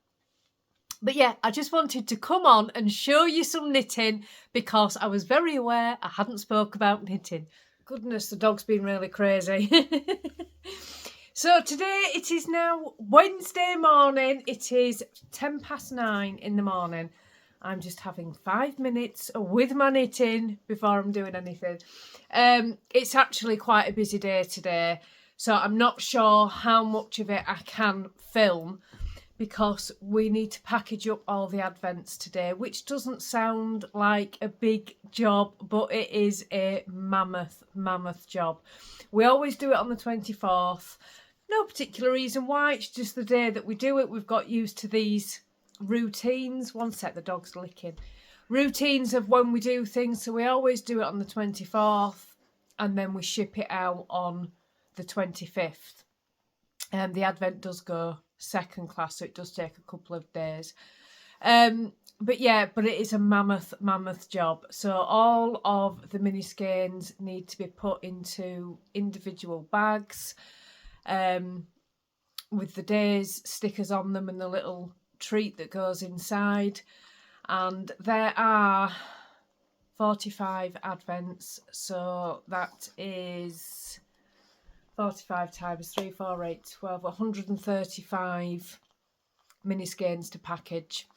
But yeah, I just wanted to come on and show you some knitting because I was very aware I hadn't spoke about knitting. Goodness, the dog's been really crazy. So today it is now Wednesday morning. It is 9:10 in the morning. I'm just having 5 minutes with my knitting before I'm doing anything. It's actually quite a busy day today. So I'm not sure how much of it I can film because we need to package up all the advents today, which doesn't sound like a big job, but it is a mammoth job. We always do it on the 24th. No particular reason why, it's just the day that we do it. We've got used to these routines. One sec, the dog's licking. routines of when we do things. So we always do it on the 24th and then we ship it out on the 25th. The Advent does go second class, so it does take a couple of days. But it is a mammoth job. So all of the mini skeins need to be put into individual bags with the days stickers on them and the little treat that goes inside. And there are 45 Advents, so that is 45 times 3, 4, 8, 12, 135 mini skeins to package.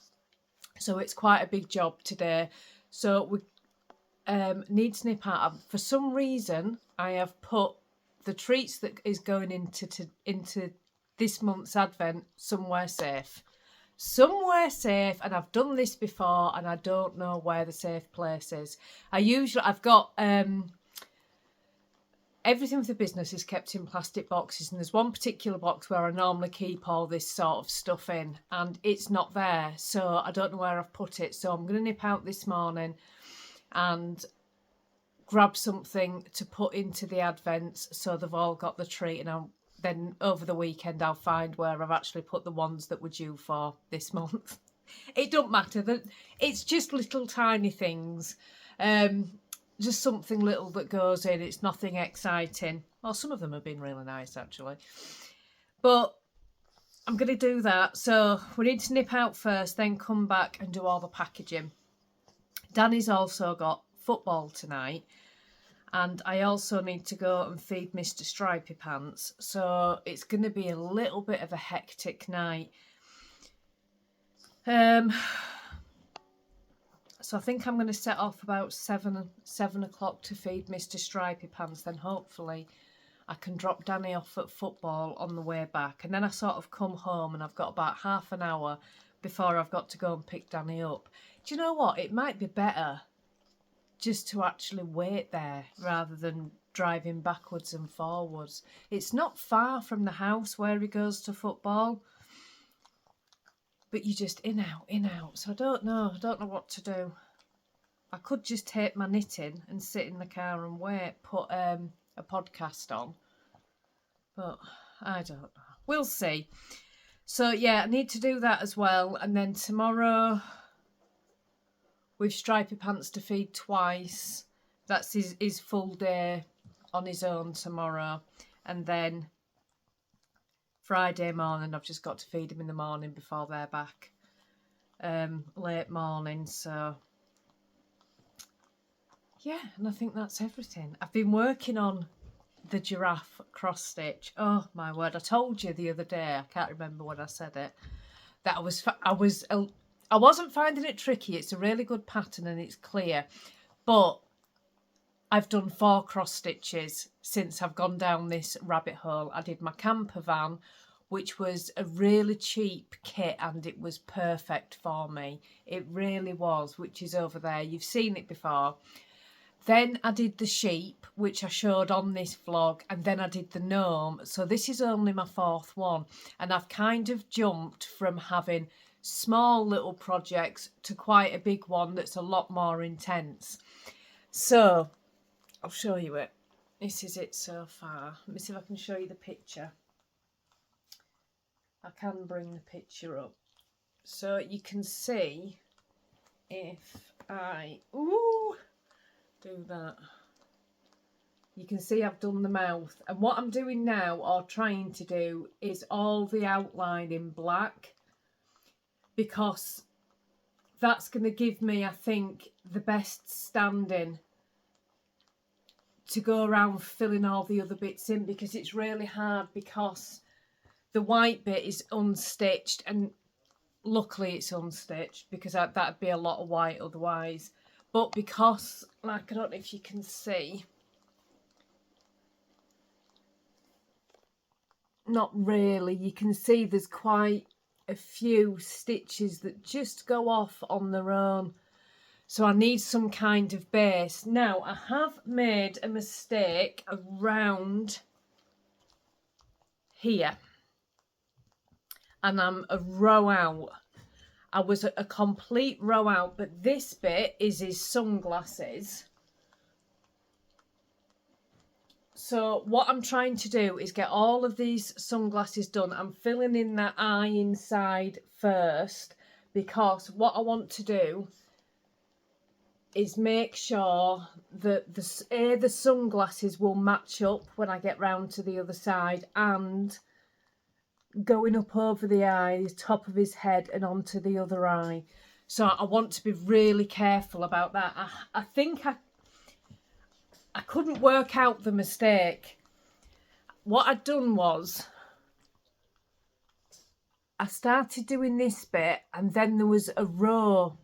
So it's quite a big job today. So we need to nip out. For some reason, I have put the treats that is going into this month's Advent somewhere safe. Somewhere safe, and I've done this before, and I don't know where the safe place is. I've got everything for the business is kept in plastic boxes, and there's one particular box where I normally keep all this sort of stuff in, and it's not there, so I don't know where I've put it. So I'm going to nip out this morning and grab something to put into the Advents so they've all got the treat, and then over the weekend I'll find where I've actually put the ones that were due for this month. It don't matter, it's just little tiny things. Just something little that goes in. It's nothing exciting. Well, some of them have been really nice, actually. But I'm going to do that. So we need to nip out first, then come back and do all the packaging. Danny's also got football tonight. And I also need to go and feed Mr. Stripy Pants. So it's going to be a little bit of a hectic night. So I think I'm going to set off about 7 o'clock to feed Mr. Stripy Pants. Then hopefully I can drop Danny off at football on the way back. And then I sort of come home and I've got about half an hour before I've got to go and pick Danny up. Do you know what? It might be better just to actually wait there rather than driving backwards and forwards. It's not far from the house where he goes to football. But you just in out. So I don't know what to do. I could just take my knitting and sit in the car and wait, put a podcast on. But I don't know. We'll see. So yeah, I need to do that as well. And then tomorrow, with Stripy Pants to feed twice. That's his full day on his own tomorrow. And then Friday morning, I've just got to feed him in the morning before they're back. Late morning, so yeah, and I think that's everything. I've been working on the giraffe cross stitch. Oh my word, I told you the other day, I can't remember when I said it, that I wasn't finding it tricky. It's a really good pattern and it's clear, but I've done 4 cross stitches since I've gone down this rabbit hole. I did my camper van, which was a really cheap kit, and it was perfect for me. It really was, which is over there. You've seen it before. Then I did the sheep, which I showed on this vlog, and then I did the gnome. So this is only my 4th one, and I've kind of jumped from having small little projects to quite a big one that's a lot more intense. So I'll show you it. This is it so far. Let me see if I can show you the picture. I can bring the picture up so you can see if I do that. You can see I've done the mouth, and what I'm doing now, or trying to do, is all the outline in black, because that's going to give me, I think, the best standing to go around filling all the other bits in, because it's really hard because the white bit is unstitched, and luckily it's unstitched because that'd be a lot of white otherwise. But because, like, I don't know if you can see, not really, you can see there's quite a few stitches that just go off on their own. So I need some kind of base. Now, I have made a mistake around here, and I'm a row out. I was a complete row out, but this bit is his sunglasses. So what I'm trying to do is get all of these sunglasses done. I'm filling in that eye inside first, because what I want to do is make sure that the sunglasses will match up when I get round to the other side, and going up over the eye, the top of his head and onto the other eye. So I want to be really careful about that. I think I couldn't work out the mistake. What I'd done was I started doing this bit, and then there was a row.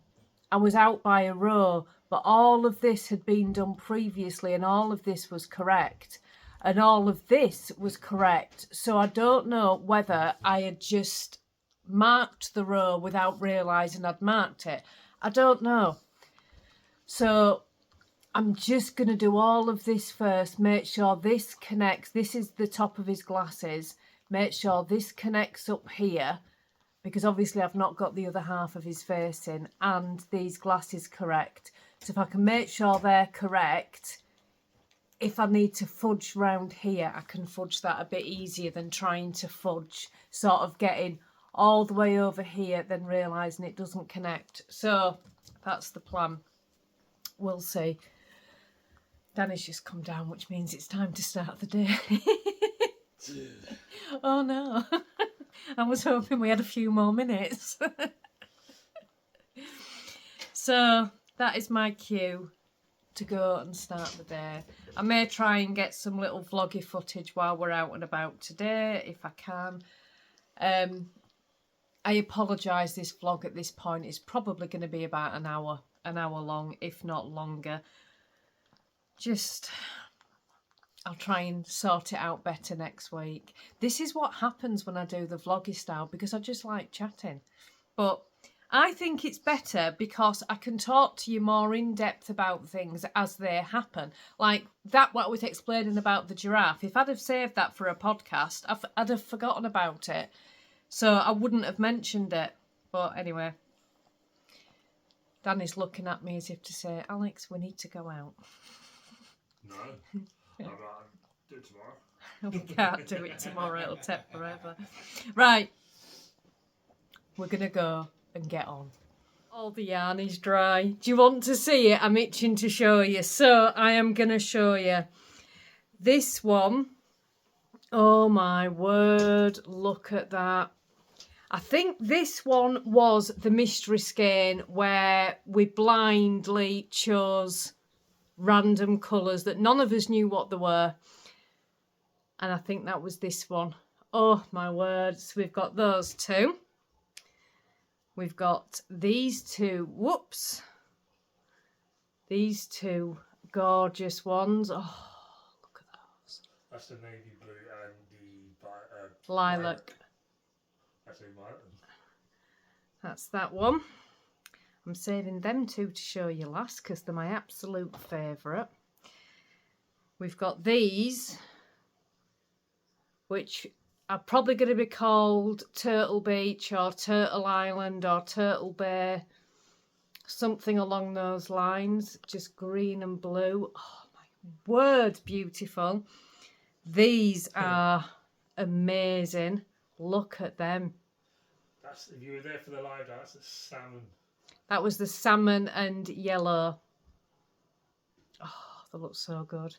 I was out by a row, but all of this had been done previously, and all of this was correct. And all of this was correct. So I don't know whether I had just marked the row without realising I'd marked it. I don't know. So I'm just going to do all of this first, make sure this connects. This is the top of his glasses. Make sure this connects up here, because obviously I've not got the other half of his face in, and these glasses correct. So if I can make sure they're correct, if I need to fudge round here, I can fudge that a bit easier than trying to fudge, sort of getting all the way over here, then realising it doesn't connect. So that's the plan. We'll see. Danny's just come down, which means it's time to start the day. Oh no. I was hoping we had a few more minutes. So that is my cue to go and start the day. I may try and get some little vloggy footage while we're out and about today, if I can. I apologise, this vlog at this point is probably going to be about an hour long, if not longer. I'll try and sort it out better next week. This is what happens when I do the vloggy style, because I just like chatting. But I think it's better because I can talk to you more in depth about things as they happen. Like that, what I was explaining about the giraffe. If I'd have saved that for a podcast, I'd have forgotten about it. So I wouldn't have mentioned it. But anyway, Danny's looking at me as if to say, Alex, we need to go out. No, I'll do it tomorrow. We can't do it tomorrow, it'll take forever. Right, we're going to go and get on. All the yarn is dry. Do you want to see it? I'm itching to show you. So I am going to show you this one. Oh my word, look at that. I think this one was the mystery skein where we blindly chose random colours that none of us knew what they were. And I think that was this one. Oh my words, we've got those two. We've got these two, whoops. These two gorgeous ones. Oh, look at those. That's the navy blue and the lilac. Actually, lilac. That's that one. I'm saving them two to show you last because they're my absolute favourite. We've got these, which are probably going to be called Turtle Beach or Turtle Island or Turtle Bay, something along those lines, just green and blue. Oh my word, beautiful. These are amazing. Look at them. That's, if you were there for the live, that's a salmon. That was the salmon and yellow. Oh, they look so good.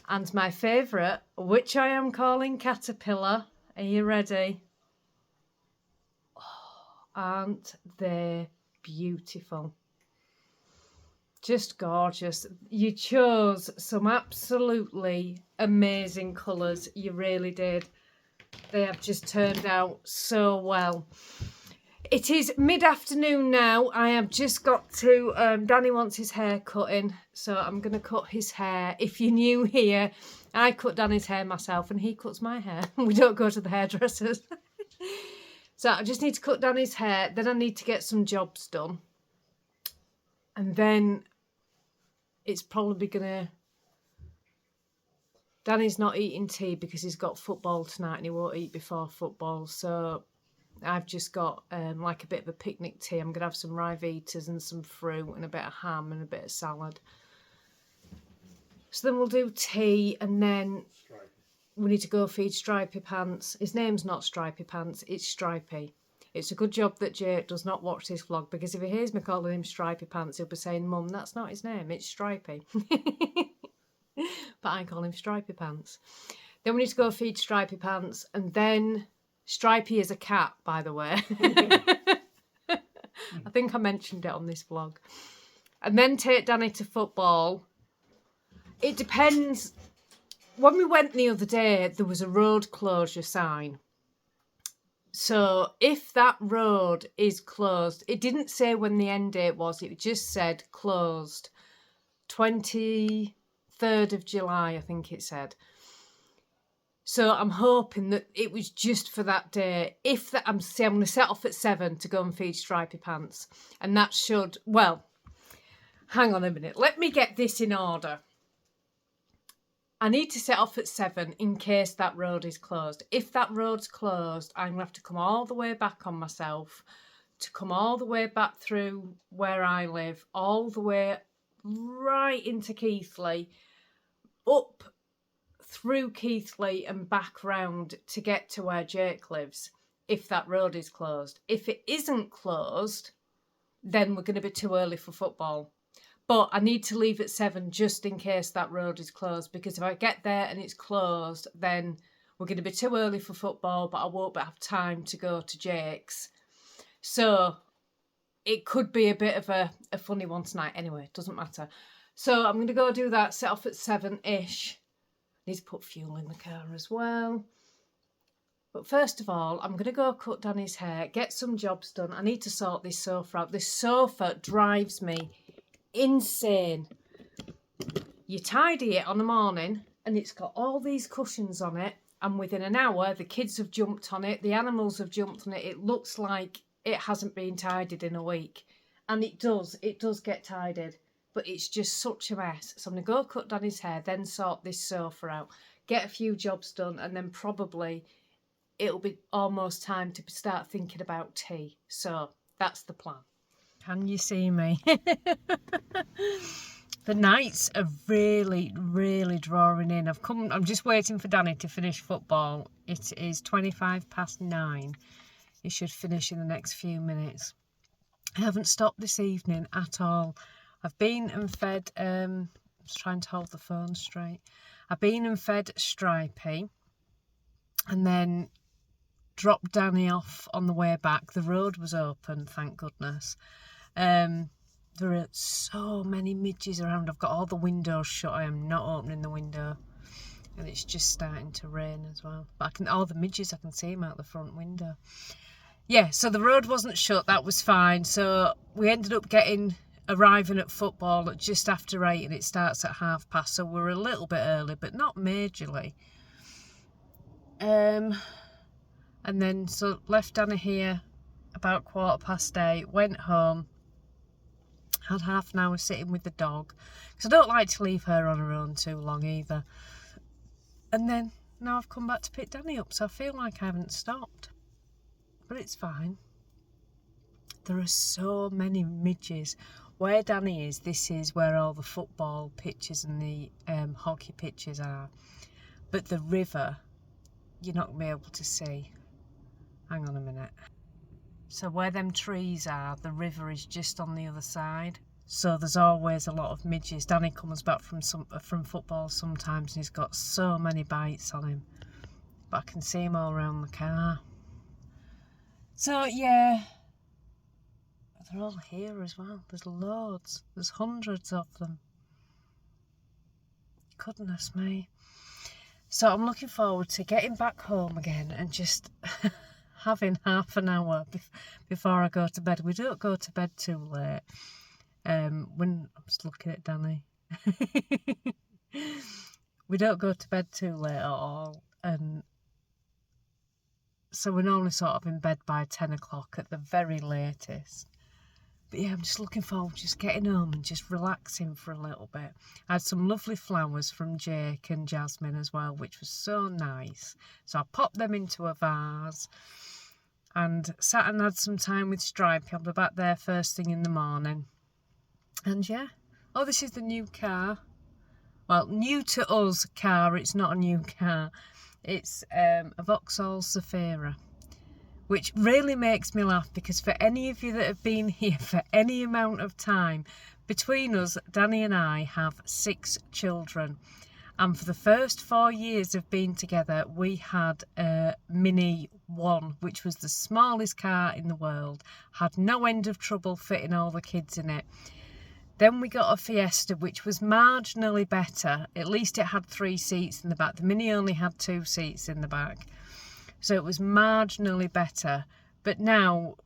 And my favourite, which I am calling Caterpillar. Are you ready? Oh, aren't they beautiful? Just gorgeous. You chose some absolutely amazing colours. You really did. They have just turned out so well. It is mid-afternoon now. I have just got to, Danny wants his hair cutting, so I'm going to cut his hair. If you're new here, I cut Danny's hair myself and he cuts my hair. We don't go to the hairdressers. So I just need to cut Danny's hair. Then I need to get some jobs done. And then it's probably going to... Danny's not eating tea because he's got football tonight and he won't eat before football, so... I've just got like a bit of a picnic tea. I'm going to have some Rivitas and some fruit and a bit of ham and a bit of salad. So then we'll do tea, and then we need to go feed Stripey Pants. His name's not Stripey Pants, it's Stripey. It's a good job that Jake does not watch this vlog, because if he hears me calling him Stripey Pants, he'll be saying, Mum, that's not his name, it's Stripey. But I call him Stripey Pants. Then we need to go feed Stripey Pants, and then Stripey is a cat, by the way. I think I mentioned it on this vlog. And then take Danny to football. It depends. When we went the other day, there was a road closure sign. So if that road is closed, it didn't say when the end date was, it just said closed. 23rd of July, I think it said. So I'm hoping that it was just for that day. If that, I'm going to set off at 7 to go and feed Stripey Pants. And that should, well, hang on a minute. Let me get this in order. I need to set off at 7 in case that road is closed. If that road's closed, I'm going to have to come all the way back on myself, to come all the way back through where I live, all the way right into Keighley, up through Keighley and back round to get to where Jake lives, if that road is closed. If it isn't closed, then we're going to be too early for football. But I need to leave at 7 just in case that road is closed, because if I get there and it's closed, then we're going to be too early for football, but I won't have time to go to Jake's. So it could be a bit of a funny one tonight. Anyway, doesn't matter. So I'm going to go do that, set off at 7-ish. Need to put fuel in the car as well. But first of all, I'm going to go cut Danny's hair, get some jobs done. I need to sort this sofa out. This sofa drives me insane. You tidy it on the morning and it's got all these cushions on it, and within an hour the kids have jumped on it, the animals have jumped on it. It looks like it hasn't been tidied in a week, and it does get tidied, but it's just such a mess. So I'm going to go cut Danny's hair, then sort this sofa out, get a few jobs done, and then probably it'll be almost time to start thinking about tea. So that's the plan. Can you see me? The nights are really, really drawing in. I'm just waiting for Danny to finish football. It is 9:25. It should finish in the next few minutes. I haven't stopped this evening at all. I've been and fed, I was trying to hold the phone straight. I've been and fed Stripey, and then dropped Danny off on the way back. The road was open, thank goodness. There are so many midges around. I've got all the windows shut. I am not opening the window, and it's just starting to rain as well. But all the midges, I can see them out the front window. Yeah, so the road wasn't shut. That was fine. So we ended up arriving at football at just after 8, and it starts at past. So we're a little bit early, but not majorly. And then so left Anna here about 8:15, went home, had half an hour sitting with the dog, because I don't like to leave her on her own too long either. And then now I've come back to pick Danny up, so I feel like I haven't stopped, but it's fine. There are so many midges. Where Danny is, this is where all the football pitches and the hockey pitches are, but the river you're not going to be able to see. Hang on a minute. So where them trees are, the river is just on the other side. So there's always a lot of midges. Danny comes back from football sometimes, and he's got so many bites on him. But I can see him all around the car. So yeah, they're all here as well. There's loads. There's hundreds of them. Goodness me. So I'm looking forward to getting back home again and just having half an hour before I go to bed. We don't go to bed too late. When I'm just looking at Danny. We don't go to bed too late at all. And so we're normally sort of in bed by 10 o'clock at the very latest. But yeah, I'm just looking forward to just getting home and just relaxing for a little bit. I had some lovely flowers from Jake and Jasmine as well, which was so nice. So I popped them into a vase. and sat and had some time with Stripey. I'll be back there first thing in the morning. And yeah. Oh, this is the new car. Well, new to us car. It's not a new car. It's a Vauxhall Zafira, which really makes me laugh because for any of you that have been here for any amount of time, between us, Danny and I have 6 children. And for the first 4 years of being together, we had a Mini 1, which was the smallest car in the world. Had no end of trouble fitting all the kids in it. Then we got a Fiesta, which was marginally better. At least it had 3 seats in the back. The Mini only had 2 seats in the back. So it was marginally better. But now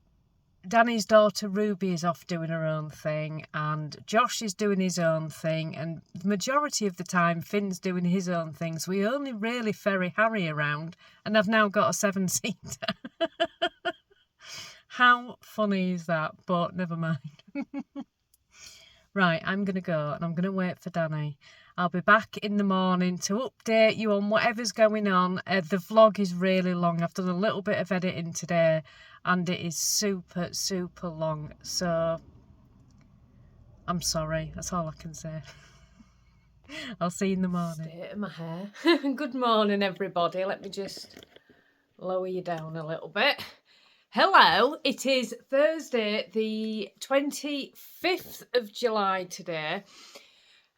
Danny's daughter Ruby is off doing her own thing, and Josh is doing his own thing, and the majority of the time Finn's doing his own thing, so we only really ferry Harry around, and I've now got a 7-seater. How funny is that? But never mind. Right, I'm going to go, and I'm going to wait for Danny. I'll be back in the morning to update you on whatever's going on. The vlog is really long. I've done a little bit of editing today, and it is super, super long. So, I'm sorry. That's all I can say. I'll see you in the morning. State of my hair. Good morning, everybody. Let me just lower you down a little bit. Hello, it is Thursday, the 25th of July today.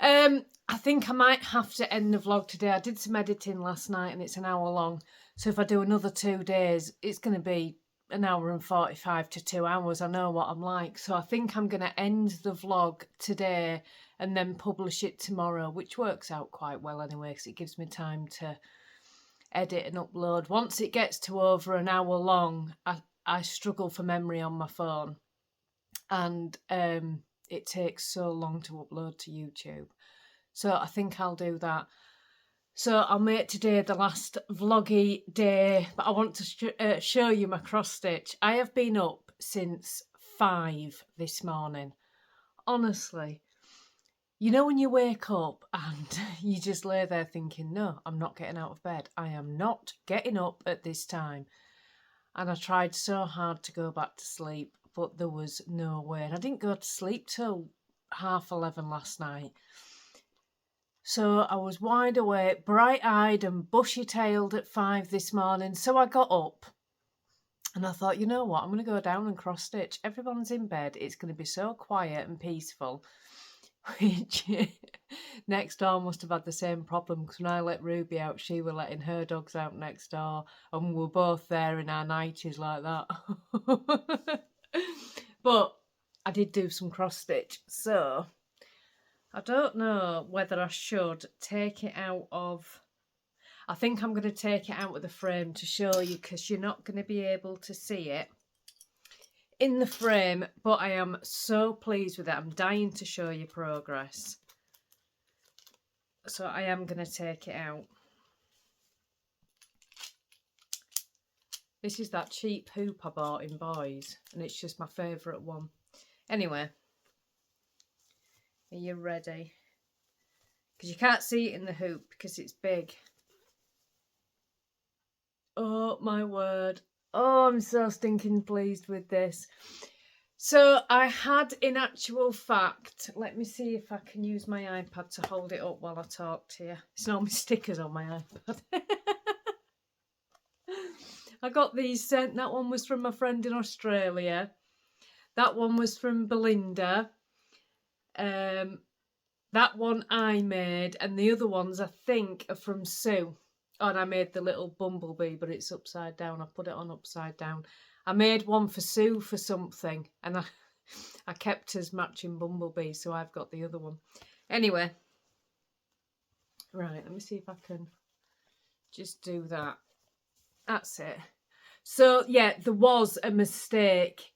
I think I might have to end the vlog today. I did some editing last night and it's an hour long. So if I do another 2 days, it's going to be an hour and 45 to 2 hours. I know what I'm like. So I think I'm going to end the vlog today and then publish it tomorrow, which works out quite well anyway, because it gives me time to edit and upload. Once it gets to over an hour long, I struggle for memory on my phone. And it takes so long to upload to YouTube. So I think I'll do that. So I'll make today the last vloggy day, but I want to show you my cross stitch. I have been up since 5 this morning. Honestly, you know when you wake up and you just lay there thinking, no, I'm not getting out of bed. I am not getting up at this time. And I tried so hard to go back to sleep, but there was no way. And I didn't go to sleep till 11:30 last night. So I was wide awake, bright-eyed and bushy-tailed at 5 this morning. So I got up and I thought, you know what, I'm going to go down and cross-stitch. Everyone's in bed. It's going to be so quiet and peaceful. Which next door must have had the same problem, because when I let Ruby out, she was letting her dogs out next door, and we were both there in our nighties like that. But I did do some cross stitch, so I don't know whether I should take it out of... I think I'm going to take it out of the frame to show you, because you're not going to be able to see it in the frame, but I am so pleased with it. I'm dying to show you progress. So I am going to take it out. This is that cheap hoop I bought in Boys, and it's just my favourite one. Anyway, are you ready? Because you can't see it in the hoop because it's big. Oh my word. Oh, I'm so stinking pleased with this. So I had, in actual fact, let me see if I can use my iPad to hold it up while I talk to you. It's not my stickers on my iPad. I got these sent. That one was from my friend in Australia. That one was from Belinda. That one I made. And the other ones, I think, are from Sue. Oh, and I made the little bumblebee, but it's upside down. I put it on upside down. I made one for Sue for something, and I kept his matching bumblebee, so I've got the other one. Anyway, right, let me see if I can just do that. That's it. So, yeah, there was a mistake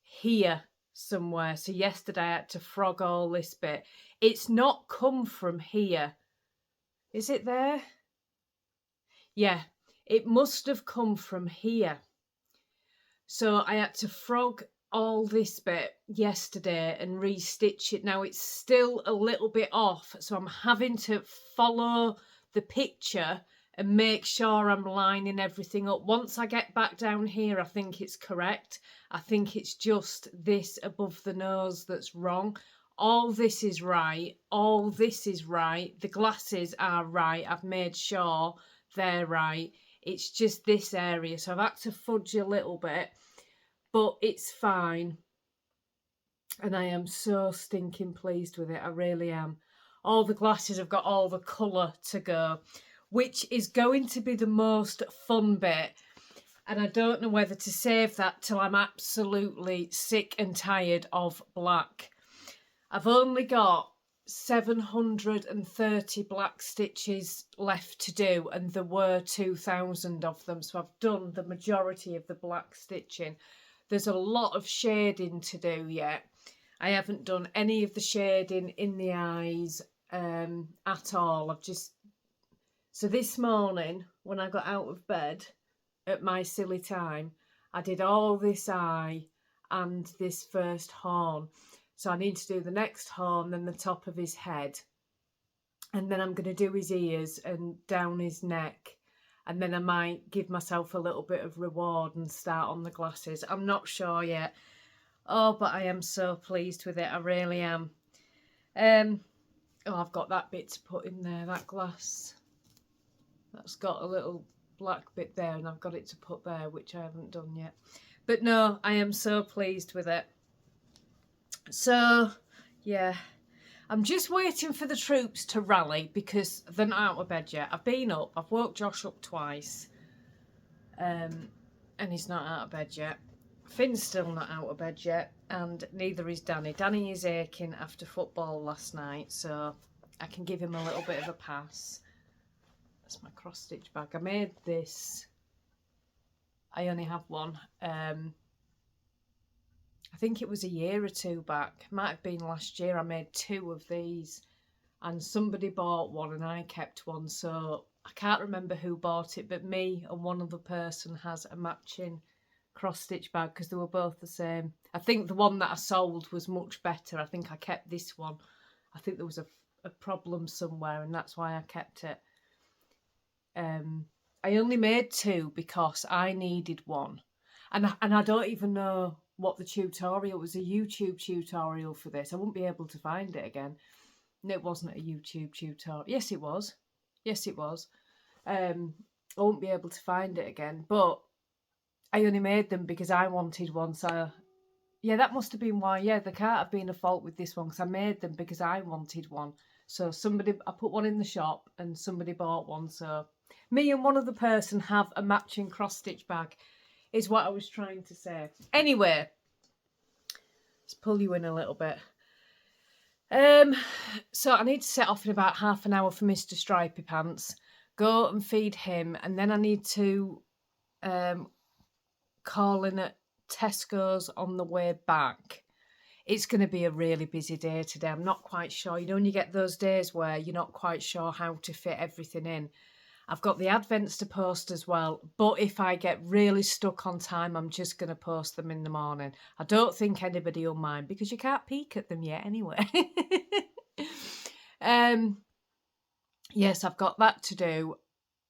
here somewhere. So yesterday I had to frog all this bit. It's not come from here. Is it there? Yeah, it must have come from here. So I had to frog all this bit yesterday and restitch it. Now it's still a little bit off, so I'm having to follow the picture and make sure I'm lining everything up. Once I get back down here, I think it's correct. I think it's just this above the nose that's wrong. All this is right. All this is right. The glasses are right. I've made sure they're right. It's just this area. So I've had to fudge a little bit, but it's fine. And I am so stinking pleased with it. I really am. All the glasses have got all the colour to go, which is going to be the most fun bit. And I don't know whether to save that till I'm absolutely sick and tired of black. I've only got 730 black stitches left to do, and there were 2,000 of them. So I've done the majority of the black stitching. There's a lot of shading to do yet. I haven't done any of the shading in the eyes at all. So this morning when I got out of bed at my silly time, I did all this eye and this first horn. So I need to do the next horn, then the top of his head. And then I'm going to do his ears and down his neck. And then I might give myself a little bit of reward and start on the glasses. I'm not sure yet. Oh, but I am so pleased with it. I really am. Oh, I've got that bit to put in there, that glass. That's got a little black bit there, and I've got it to put there, which I haven't done yet. But no, I am so pleased with it. So, yeah. I'm just waiting for the troops to rally because they're not out of bed yet. I've been up. I've woke Josh up twice. And he's not out of bed yet. Finn's still not out of bed yet, and neither is Danny. Danny is aching after football last night, so I can give him a little bit of a pass. That's my cross-stitch bag. I made this. I only have one. I think it was a year or two back. Might have been last year. I made 2 of these, and somebody bought one and I kept one, so I can't remember who bought it, but me and one other person has a matching cross-stitch bag because they were both the same. I think the one that I sold was much better. I think I kept this one. I think there was a problem somewhere, and that's why I kept it. I only made 2 because I needed one, and I don't even know what the tutorial was. A YouTube tutorial for this. I wouldn't be able to find it again. No, it wasn't a YouTube tutorial. Yes, it was. Yes, it was. I won't be able to find it again, but I only made them because I wanted one. So yeah, that must have been why. Yeah, there can't have been a fault with this one because I made them because I wanted one. So I put one in the shop and somebody bought one. So me and one other person have a matching cross-stitch bag is what I was trying to say. Anyway, let's pull you in a little bit. So I need to set off in about half an hour for Mr. Stripy Pants, go and feed him, and then I need to call in at Tesco's on the way back. It's going to be a really busy day today. I'm not quite sure. You know, when you get those days where you're not quite sure how to fit everything in. I've got the advents to post as well, but if I get really stuck on time, I'm just going to post them in the morning. I don't think anybody will mind because you can't peek at them yet anyway. Yes, I've got that to do.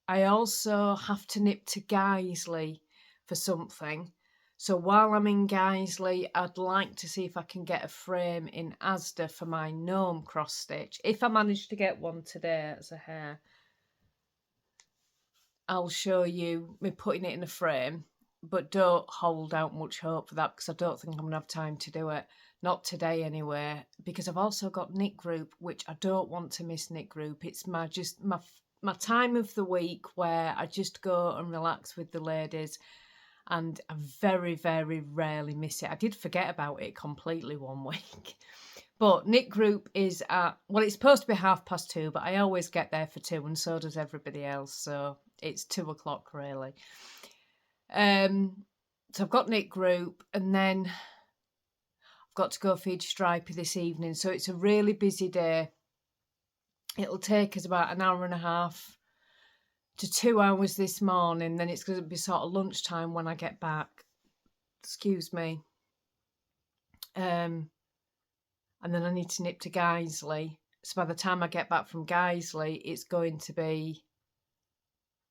I also have to nip to Guiseley for something. So while I'm in Guiseley, I'd like to see if I can get a frame in Asda for my gnome cross stitch. If I manage to get one today as a hair, I'll show you me putting it in a frame, but don't hold out much hope for that because I don't think I'm going to have time to do it. Not today anyway, because I've also got knit group, which I don't want to miss knit group. It's my time of the week where I just go and relax with the ladies, and I very, very rarely miss it. I did forget about it completely one week. But knit group is at, well, it's supposed to be 2:30, but I always get there for 2, and so does everybody else. So it's 2 o'clock really. So I've got knit group, and then I've got to go feed Stripey this evening. So it's a really busy day. It'll take us about an hour and a half to 2 hours this morning. Then it's going to be sort of lunchtime when I get back. Excuse me. And then I need to nip to Guiseley. So by the time I get back from Guiseley, it's going to be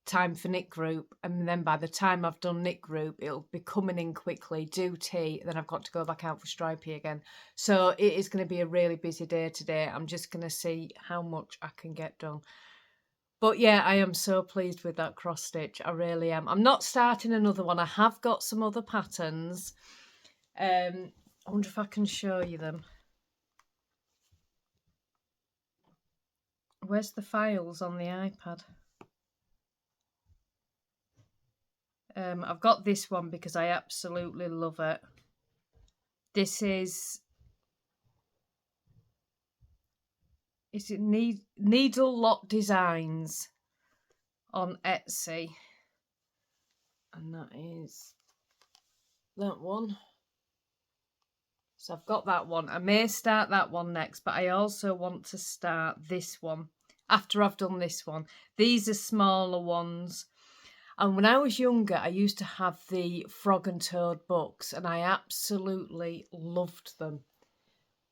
time for knit group, and then by the time I've done knit group, it'll be coming in quickly, do tea, then I've got to go back out for stripey again. So it is going to be a really busy day today. I'm just going to see how much I can get done. But yeah, I am so pleased with that cross stitch. I really am. I'm not starting another one. I have got some other patterns. I wonder if I can show you them. Where's the files on the iPad? I've got this one because I absolutely love it. This is it Needle Lock Designs on Etsy, and that is that one. So I've got that one. I may start that one next, but I also want to start this one after I've done this one. These are smaller ones. And when I was younger, I used to have the Frog and Toad books, and I absolutely loved them.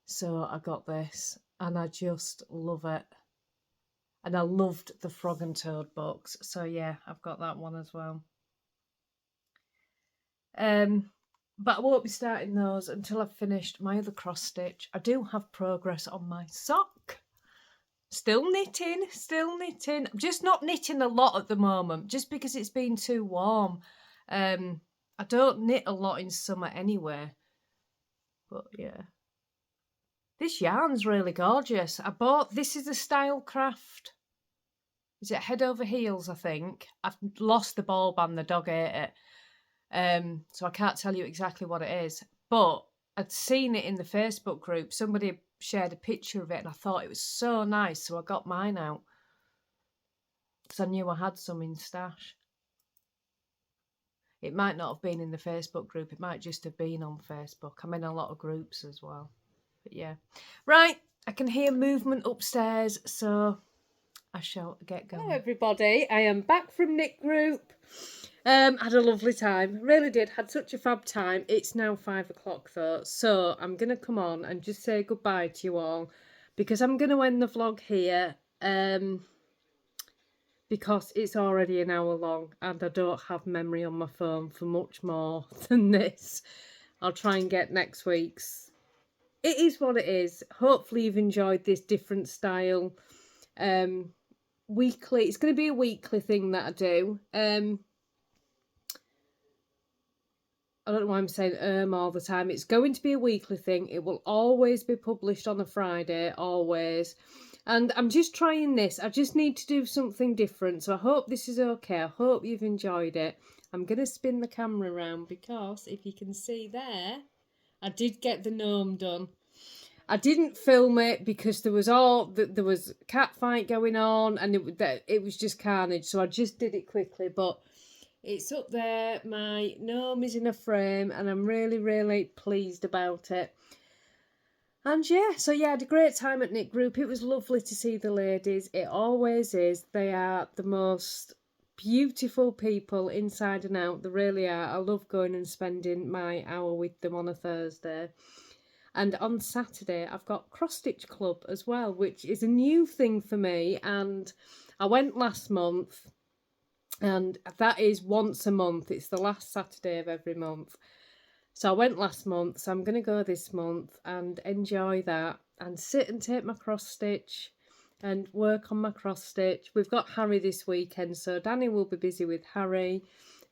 So I got this, and I just love it. And I loved the Frog and Toad books. So yeah, I've got that one as well. But I won't be starting those until I've finished my other cross stitch. I do have progress on my sock. Still knitting. I'm just not knitting a lot at the moment, just because it's been too warm. I don't knit a lot in summer anyway. But yeah. This yarn's really gorgeous. This is a Stylecraft. Is it Head Over Heels, I think? I've lost the ball band, the dog ate it. So I can't tell you exactly what it is. But I'd seen it in the Facebook group. Somebody shared a picture of it and I thought it was so nice, so I got mine out because I knew I had some in stash. It might not have been in the Facebook group, it might just have been on Facebook. I'm in a lot of groups as well. But yeah, right, I can hear movement upstairs, so I shall get going. Hello everybody, I am back from knit group. Had a lovely time, really did, had such a fab time. It's now 5 o'clock though, so I'm going to come on and just say goodbye to you all, because I'm going to end the vlog here, because it's already an hour long and I don't have memory on my phone for much more than this. I'll try and get next week's. It is what it is. Hopefully you've enjoyed this different style. Weekly, it's going to be a weekly thing that I do. I don't know why I'm saying all the time. It's going to be a weekly thing. It will always be published on a Friday, always. And I'm just trying this. I just need to do something different. So I hope this is okay. I hope you've enjoyed it. I'm going to spin the camera around because if you can see there, I did get the gnome done. I didn't film it because there was cat fight going on and it was just carnage. So I just did it quickly, but it's up there. My gnome is in a frame and I'm really, really pleased about it. And yeah, so yeah, I had a great time at knit group. It was lovely to see the ladies. It always is. They are the most beautiful people inside and out. They really are. I love going and spending my hour with them on a Thursday. And on Saturday, I've got Cross Stitch Club as well, which is a new thing for me. And I went last month. And that is once a month. It's the last Saturday of every month. So I went last month. So I'm going to go this month and enjoy that. And sit and take my cross stitch and work on my cross stitch. We've got Harry this weekend. So Danny will be busy with Harry.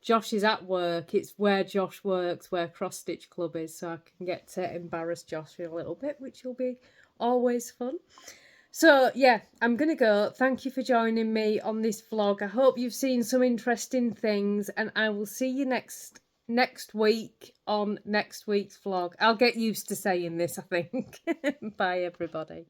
Josh is at work. It's where Josh works, where Cross Stitch Club is. So I can get to embarrass Josh a little bit, which will be always fun. So, yeah, I'm going to go. Thank you for joining me on this vlog. I hope you've seen some interesting things and I will see you next week on next week's vlog. I'll get used to saying this, I think. Bye, everybody.